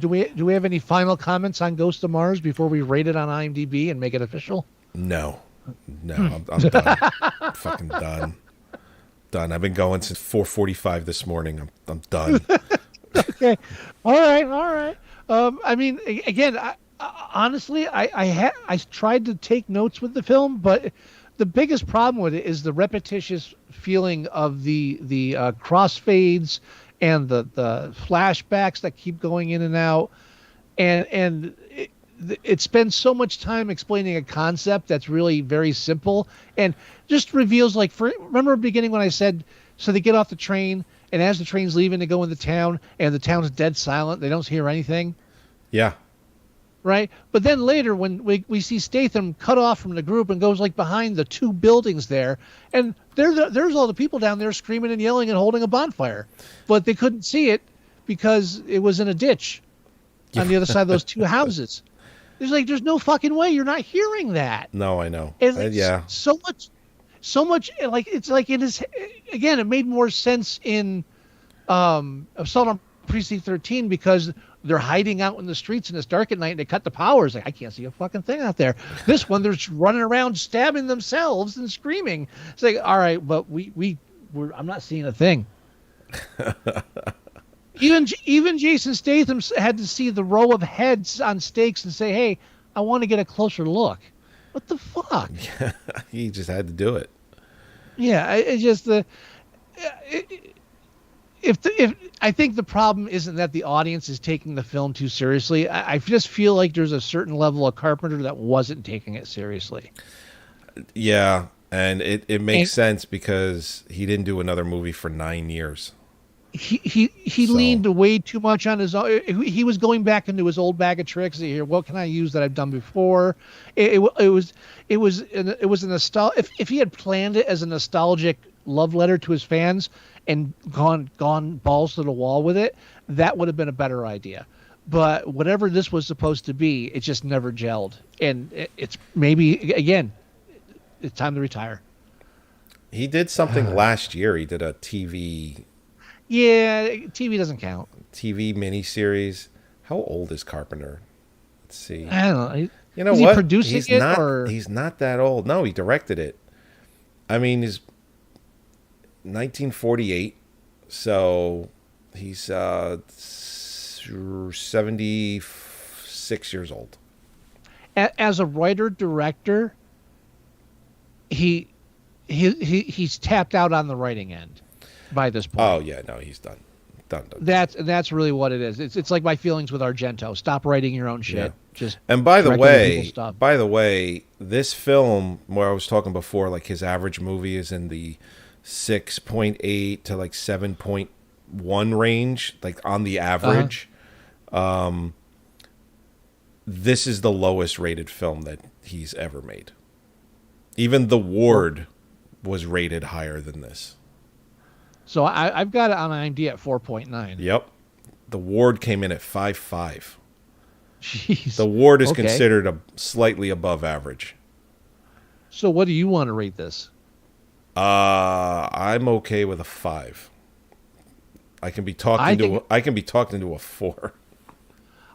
do we have any final comments on Ghost of Mars before we rate it on IMDb and make it official? No, I'm done. I'm fucking done. Done. I've been going since 4:45 this morning. I'm done. Okay. All right. I mean, again, honestly, I tried to take notes with the film, but the biggest problem with it is the repetitious feeling of the crossfades and the flashbacks that keep going in and out, and it spends so much time explaining a concept that's really very simple and just reveals remember at the beginning when I said, so they get off the train and as the train's leaving they go into town and the town's dead silent, they don't hear anything. Yeah. Right. But then later when we see Statham cut off from the group and goes behind the two buildings there, and there's all the people down there screaming and yelling and holding a bonfire, but they couldn't see it because it was in a ditch on the other side of those two houses. There's no fucking way you're not hearing that. No, I know. Yeah. So much it is, again, it made more sense in Assault on Precinct 13 because they're hiding out in the streets and it's dark at night and they cut the power. It's I can't see a fucking thing out there. This one, they're just running around stabbing themselves and screaming. It's all right, but I'm not seeing a thing. Even Jason Statham had to see the row of heads on stakes and say, "Hey, I want to get a closer look." What the fuck? He just had to do it. Yeah, it's just if I think the problem isn't that the audience is taking the film too seriously. I just feel like there's a certain level of Carpenter that wasn't taking it seriously. Yeah, and it makes sense because he didn't do another movie for 9 years. He leaned way too much on his own. He was going back into his old bag of tricks. Here, what can I use that I've done before? It was a nostalgia. If he had planned it as a nostalgic love letter to his fans and gone balls to the wall with it, that would have been a better idea. But whatever this was supposed to be, it just never gelled. And it's maybe again, it's time to retire. He did something last year. He did a TV Yeah, TV doesn't count. miniseries. How old is Carpenter? Let's see. I don't know. You know is what? He producing he's it not. or He's not that old. No, he directed it. I mean, he's 1948, so he's 76 years old. as a writer director, he's tapped out on the writing end by this point. Oh yeah, no, he's done. Done. That's really what it is. It's like my feelings with Argento. Stop writing your own shit. Yeah. Just And by the direct other way, people's stuff. this film where I was talking before, like his average movie is in the 6.8 to like 7.1 range, like on the average. This is the lowest rated film that he's ever made. Even The Ward was rated higher than this. So I've got it on IMDb at 4.9. Yep. The Ward came in at 5.5. Jeez. The Ward is Okay. considered slightly above average. So what do you want to rate this? I'm okay with a 5. I can be talked into a 4.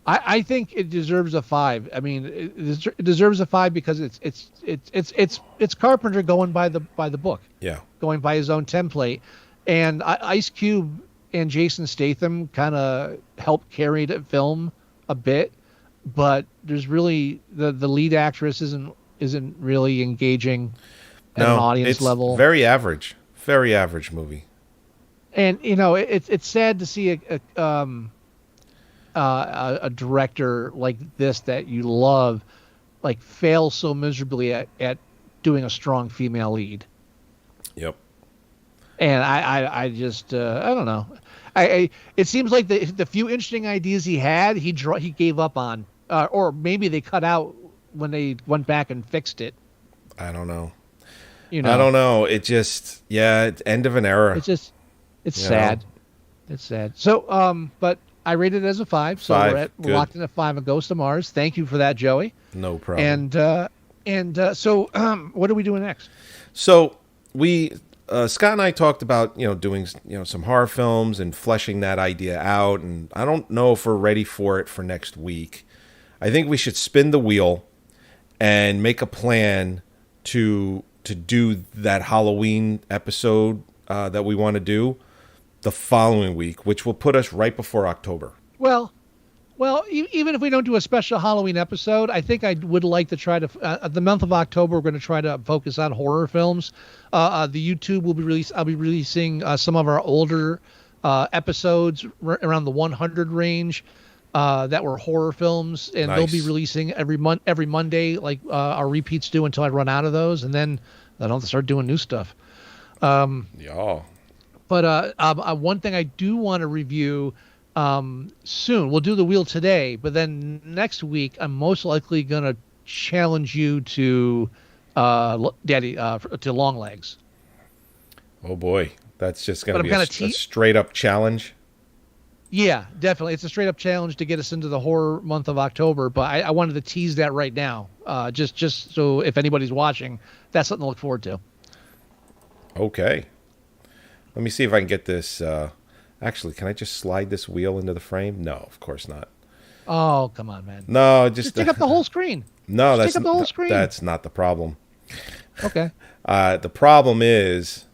I think it deserves a 5. I mean, it deserves a 5 because it's Carpenter going by the book. Yeah. Going by his own template. And Ice Cube and Jason Statham kind of helped carry the film a bit, but there's really the lead actress isn't really engaging at an audience it's level. Very average movie. And it's sad to see a director like this that you love like fail so miserably at doing a strong female lead. Yep. And I just I don't know. It seems like the few interesting ideas he had, he gave up on, or maybe they cut out when they went back and fixed it. I don't know. I don't know. It just it's end of an era. It's sad. It's sad. So but I rated it as a 5. So 5. we're locked in at 5 on Ghost of Mars. Thank you for that, Joey. No problem. So what are we doing next? So we Scott and I talked about doing some horror films and fleshing that idea out, and I don't know if we're ready for it for next week. I think we should spin the wheel and make a plan to do that Halloween episode that we want to do the following week, which will put us right before October. Well, even if we don't do a special Halloween episode, I think I would like to try to. The month of October, we're going to try to focus on horror films. The YouTube will be released. I'll be releasing some of our older episodes around the 100 range that were horror films, and they'll be releasing every Monday, like our repeats do, until I run out of those, and then I'll have to start doing new stuff. Yeah. But one thing I do want to review soon. We'll do the wheel today, but then next week I'm most likely gonna challenge you to Daddy to Long Legs. Oh boy, that's just gonna be a straight up challenge. Yeah, definitely. It's a straight up challenge to get us into the horror month of October, but I wanted to tease that right now, just so if anybody's watching, that's something to look forward to. Okay, let me see if I can get this. Actually, can I just slide this wheel into the frame? No, of course not. Oh, come on, man. No, just take up the whole screen. No, take up the whole screen. That's not the problem. Okay. The problem is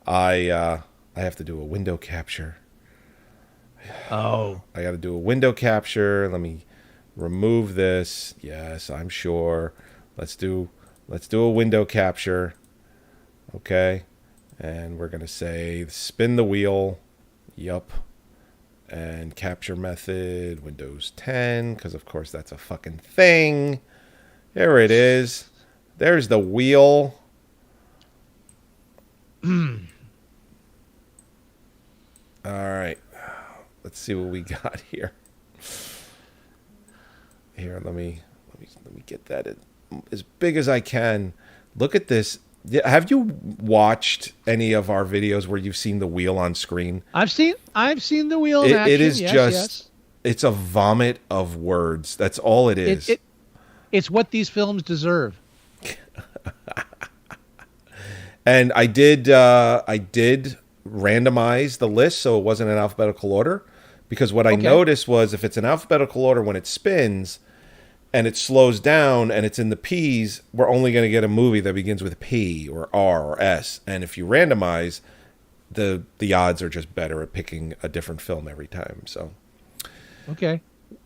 I have to do a window capture. Oh. I got to do a window capture. Let me remove this. Yes, I'm sure. Let's do a window capture. Okay. And we're going to say spin the wheel. Yup. And capture method, Windows 10, because of course that's a fucking thing. There it is. There's the wheel. All right. Let's see what we got here. Here, let me get that as big as I can. Look at this. Have you watched any of our videos where you've seen the wheel on screen? I've seen the wheel in action. It is yes. It's a vomit of words. That's all it is. It's what these films deserve. And I did randomize the list so it wasn't in alphabetical order, because what I noticed was if it's in alphabetical order when it spins and it slows down and it's in the P's, we're only going to get a movie that begins with P or R or S. And if you randomize, the odds are just better at picking a different film every time. So, okay.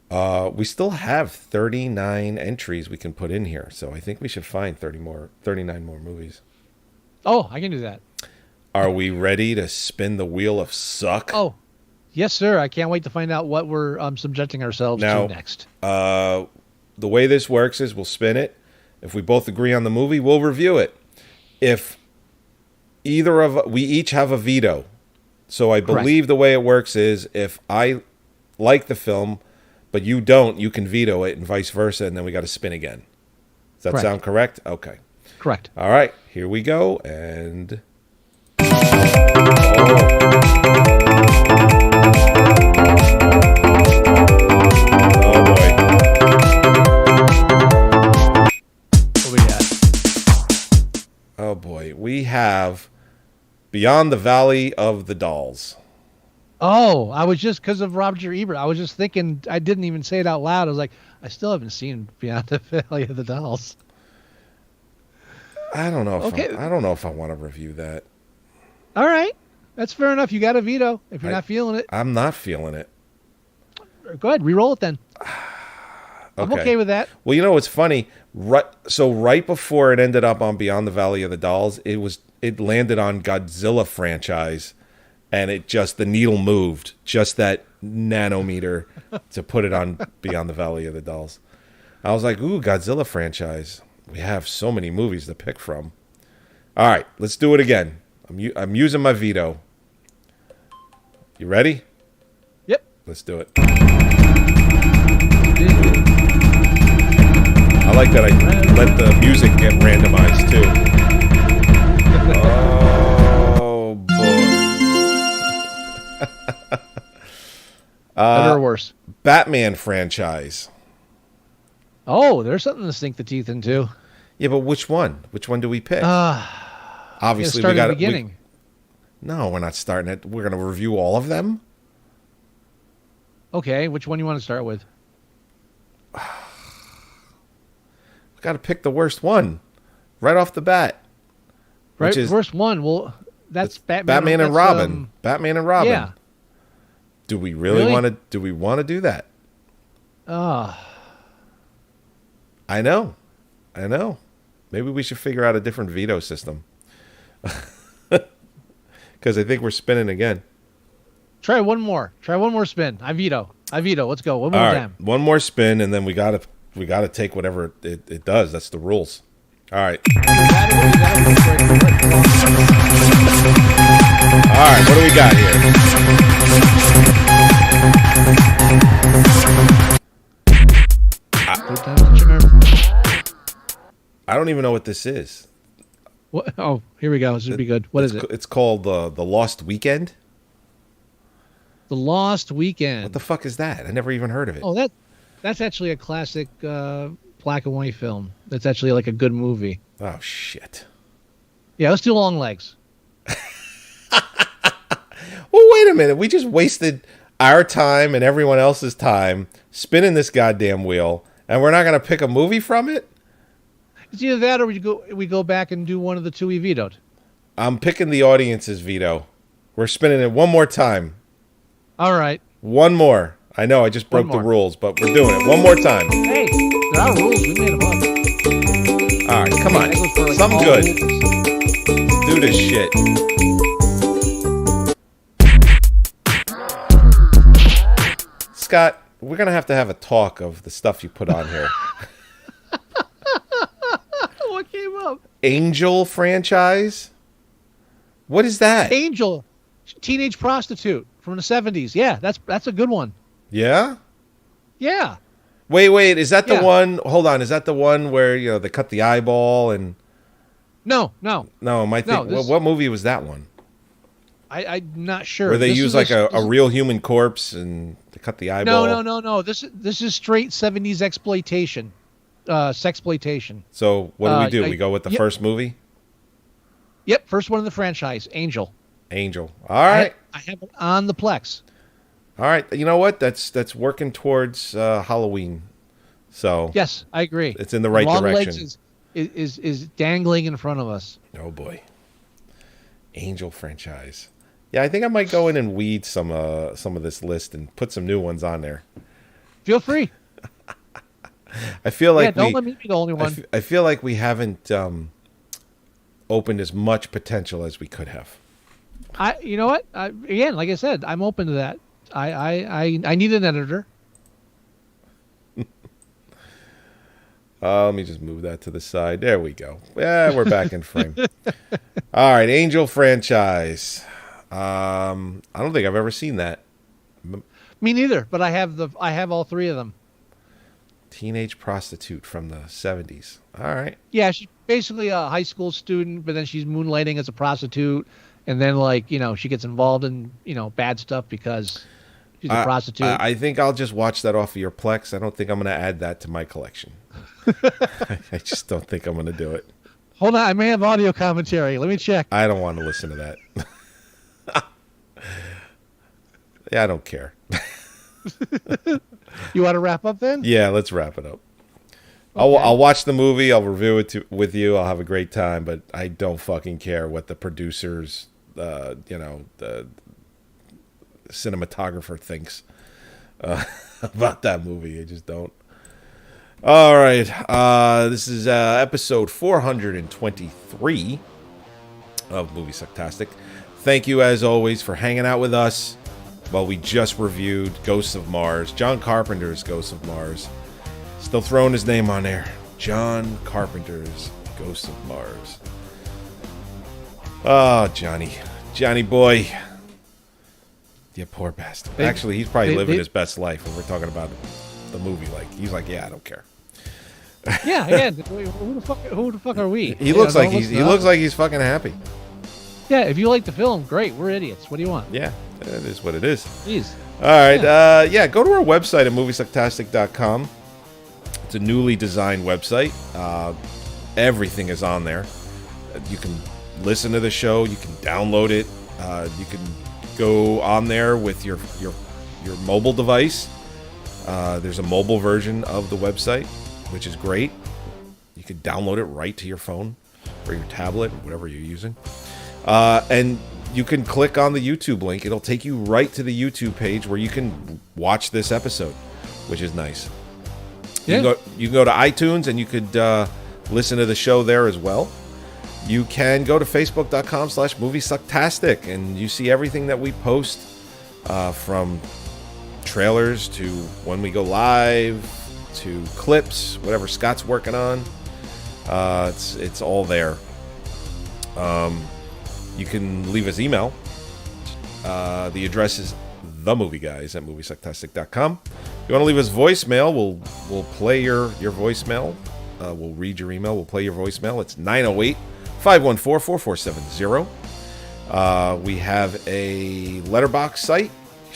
We still have 39 entries we can put in here. So I think we should find 39 more movies. Oh, I can do that. Are we ready to spin the wheel of suck? Oh, yes, sir. I can't wait to find out what we're subjecting ourselves to next. The way this works is we'll spin it. If we both agree on the movie, we'll review it. If we each have a veto. So I believe the way it works is if I like the film, but you don't, you can veto it and vice versa, and then we got to spin again. Does that sound correct? Okay. Correct. All right, here we go. And... Oh, boy. Oh boy, we have Beyond the Valley of the Dolls. Oh, I was just, because of Roger Ebert, I was just thinking, I didn't even say it out loud. I was like, I still haven't seen Beyond the Valley of the Dolls. I don't know if I want to review that. All right. That's fair enough. You got a veto if you're not feeling it. I'm not feeling it. Go ahead, re-roll it then. I'm okay with that. Well, you know what's funny? Right before it ended up on Beyond the Valley of the Dolls, it landed on Godzilla franchise, and the needle moved just that nanometer to put it on Beyond the Valley of the Dolls. I was like, ooh, Godzilla franchise. We have so many movies to pick from. All right, let's do it again. I'm using my veto. You ready? Yep. Let's do it. I like that I let the music get randomized, too. Oh, boy. Better or worse? Batman franchise. Oh, there's something to sink the teeth into. Yeah, but which one? Which one do we pick? Obviously, we got to the beginning. No, we're not starting it. We're going to review all of them. Okay, which one you want to start with? We got to pick the worst one right off the bat. Right, which is, worst one. Well, that's Batman. Batman and Robin. Batman and Robin. Yeah. Do we really want to? Do we want to do that? I know. Maybe we should figure out a different veto system. Because I think we're spinning again. Try one more spin. I veto. Let's go. One more time. One more spin, and then we gotta take whatever it does. That's the rules. All right. All right. What do we got here? I don't even know what this is. What? Oh, here we go. This should be good. What is it? It's called the Lost Weekend. The Lost Weekend. What the fuck is that? I never even heard of it. Oh, that's actually a classic black and white film. That's actually like a good movie. Oh shit. Yeah, let's do Long Legs. Well, wait a minute. We just wasted our time and everyone else's time spinning this goddamn wheel, and we're not going to pick a movie from it? It's either that or we go back and do one of the two we vetoed. I'm picking the audience's veto. We're spinning it one more time. All right. One more. I know I just broke the rules, but we're doing it one more time. Hey, there are rules. We made them up. All right, come on. Something good. Let's do this shit. Scott, we're going to have a talk of the stuff you put on here. What came up? Angel franchise? What is that? Angel. Teenage prostitute from the 70s. Yeah, that's a good one. Yeah? Yeah. Wait, is that the one? Hold on, is that the one where, they cut the eyeball and No. what movie was that one? I'm not sure. Where they use like a real human corpse and they cut the eyeball? No. This is straight 70s exploitation. Sexploitation. So what do? We go with the first movie? Yep, first one in the franchise, Angel. All right. I have it on the Plex. All right. You know what? That's working towards Halloween. So yes, I agree. It's in the right direction. Legs is dangling in front of us. Oh boy. Angel franchise. Yeah, I think I might go in and weed some of this list and put some new ones on there. Feel free. I feel like don't let me be the only one. I feel like we haven't opened as much potential as we could have. You know what? Again, like I said, I'm open to that. I need an editor. Let me just move that to the side. There we go. Yeah, we're back in frame. All right, Angel franchise. I don't think I've ever seen that. Me neither, but I have all three of them. Teenage prostitute from the 70s. All right. Yeah, she's basically a high school student, but then she's moonlighting as a prostitute, and then she gets involved in bad stuff because she's a prostitute. I think I'll just watch that off of your Plex. I don't think I'm going to add that to my collection. I just don't think I'm going to do it. Hold on, I may have audio commentary. Let me check. I don't want to listen to that. Yeah, I don't care. You want to wrap up then? Yeah, let's wrap it up. Okay. I'll watch the movie. I'll review it with you. I'll have a great time, but I don't fucking care what the producers the cinematographer thinks about that movie. I just don't. All right. This is episode 423 of Moviesucktastic. Thank you, as always, for hanging out with us while we just reviewed Ghosts of Mars. John Carpenter's Ghosts of Mars. Still throwing his name on there. John Carpenter's Ghosts of Mars. Oh, Johnny boy. You poor bastard. Actually, he's probably living his best life when we're talking about the movie. Like, he's like, yeah, I don't care. Yeah. Who the fuck are we? He looks like he's fucking happy. Yeah, if you like the film, great. We're idiots. What do you want? Yeah, it is what it is. Jeez. All right. Go to our website at Moviesucktastic.com. It's a newly designed website. Everything is on there. You can listen to the show. You can download it. You can go on there with your mobile device. There's a mobile version of the website, which is great. You can download it right to your phone or your tablet, whatever you're using. And you can click on the YouTube link. It'll take you right to the YouTube page where you can watch this episode, which is nice. Yeah. You can go to iTunes and you could listen to the show there as well. You can go to Facebook.com/Moviesucktastic and you see everything that we post, from trailers to when we go live to clips, whatever Scott's working on. It's all there. You can leave us email. The address is themovieguys@Moviesucktastic.com. If you want to leave us voicemail, we'll play your voicemail. We'll read your email. We'll play your voicemail. It's 908-514-4470. We have a letterbox site.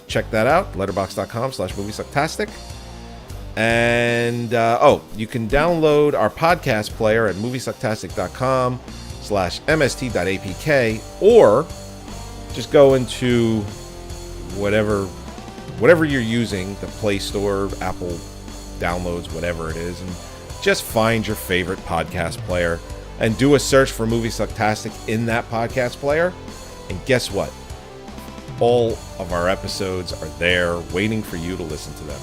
Check that out. letterbox.com/Moviesucktastic. And you can download our podcast player at Moviesucktastic.com/mst.apk, or just go into whatever you're using, the Play Store, Apple downloads, whatever it is, and just find your favorite podcast player and do a search for Moviesucktastic in that podcast player. And guess what? All of our episodes are there waiting for you to listen to them.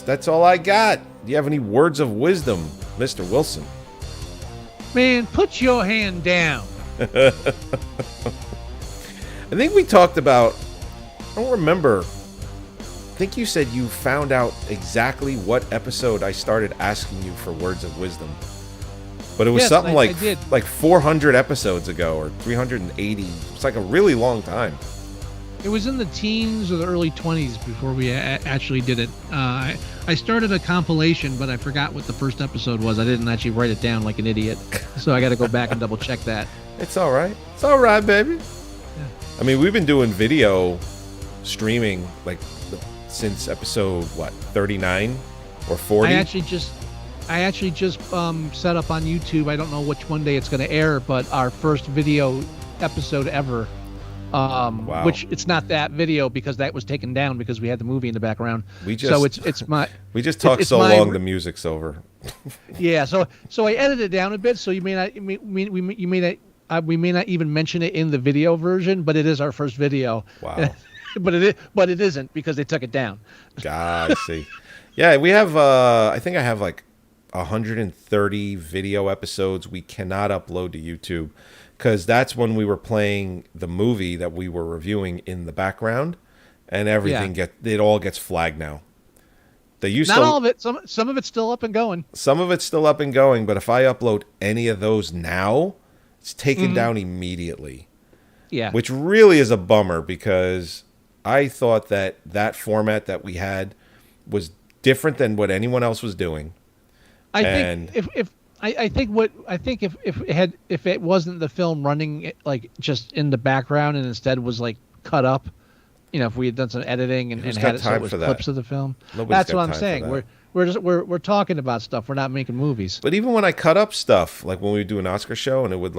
That's all I got. Do you have any words of wisdom, Mr. Wilson? Man, put your hand down. I think we talked about, I don't remember. I think you said you found out exactly what episode I started asking you for words of wisdom. But it was something like 400 episodes ago or 380. It's like a really long time. It was in the teens or the early 20s before we actually did it. I started a compilation, but I forgot what the first episode was. I didn't actually write it down like an idiot. So I got to go back and double check that. It's all right. It's all right, baby. Yeah. I mean, we've been doing video streaming since episode, 39 or 40? I actually just set up on YouTube. I don't know which one day it's going to air, but our first video episode ever. Wow. Which it's not that video because that was taken down because we had the movie in the background. We just talked so long the music's over. Yeah, so I edited it down a bit, so you may not we may not even mention it in the video version, but it is our first video. Wow. but it isn't because they took it down. God, I see. Yeah, we have I think I have 130 video episodes we cannot upload to YouTube. Because that's when we were playing the movie that we were reviewing in the background, and everything it all gets flagged now. They used not all of it. Some of it's still up and going. Some of it's still up and going, but if I upload any of those now, it's taken down immediately. Yeah, which really is a bummer because I thought that format that we had was different than what anyone else was doing. I think if it wasn't the film running just in the background and instead was cut up, if we had done some editing and had it so it was clips of the film. That's what I'm saying. We're talking about stuff. We're not making movies. But even when I cut up stuff, like when we do an Oscar show and it would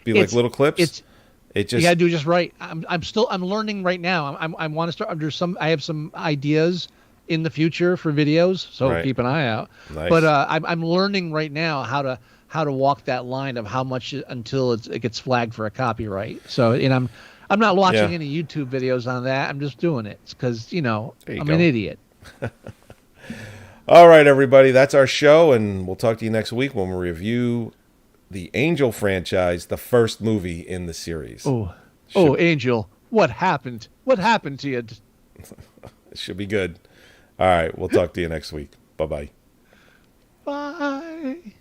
be little clips, you gotta do it just right. I'm learning right now. I want to start. I have some ideas in the future for videos, so keep an eye out. Nice. But I'm learning right now how how to walk that line of how much until it gets flagged for a copyright. So, I'm not watching any YouTube videos on that. I'm just doing it because, I'm an idiot. All right, everybody. That's our show, and we'll talk to you next week when we review the Angel franchise, the first movie in the series. Oh, Angel, what happened? What happened to you? It should be good. All right, we'll talk to you next week. Bye-bye. Bye.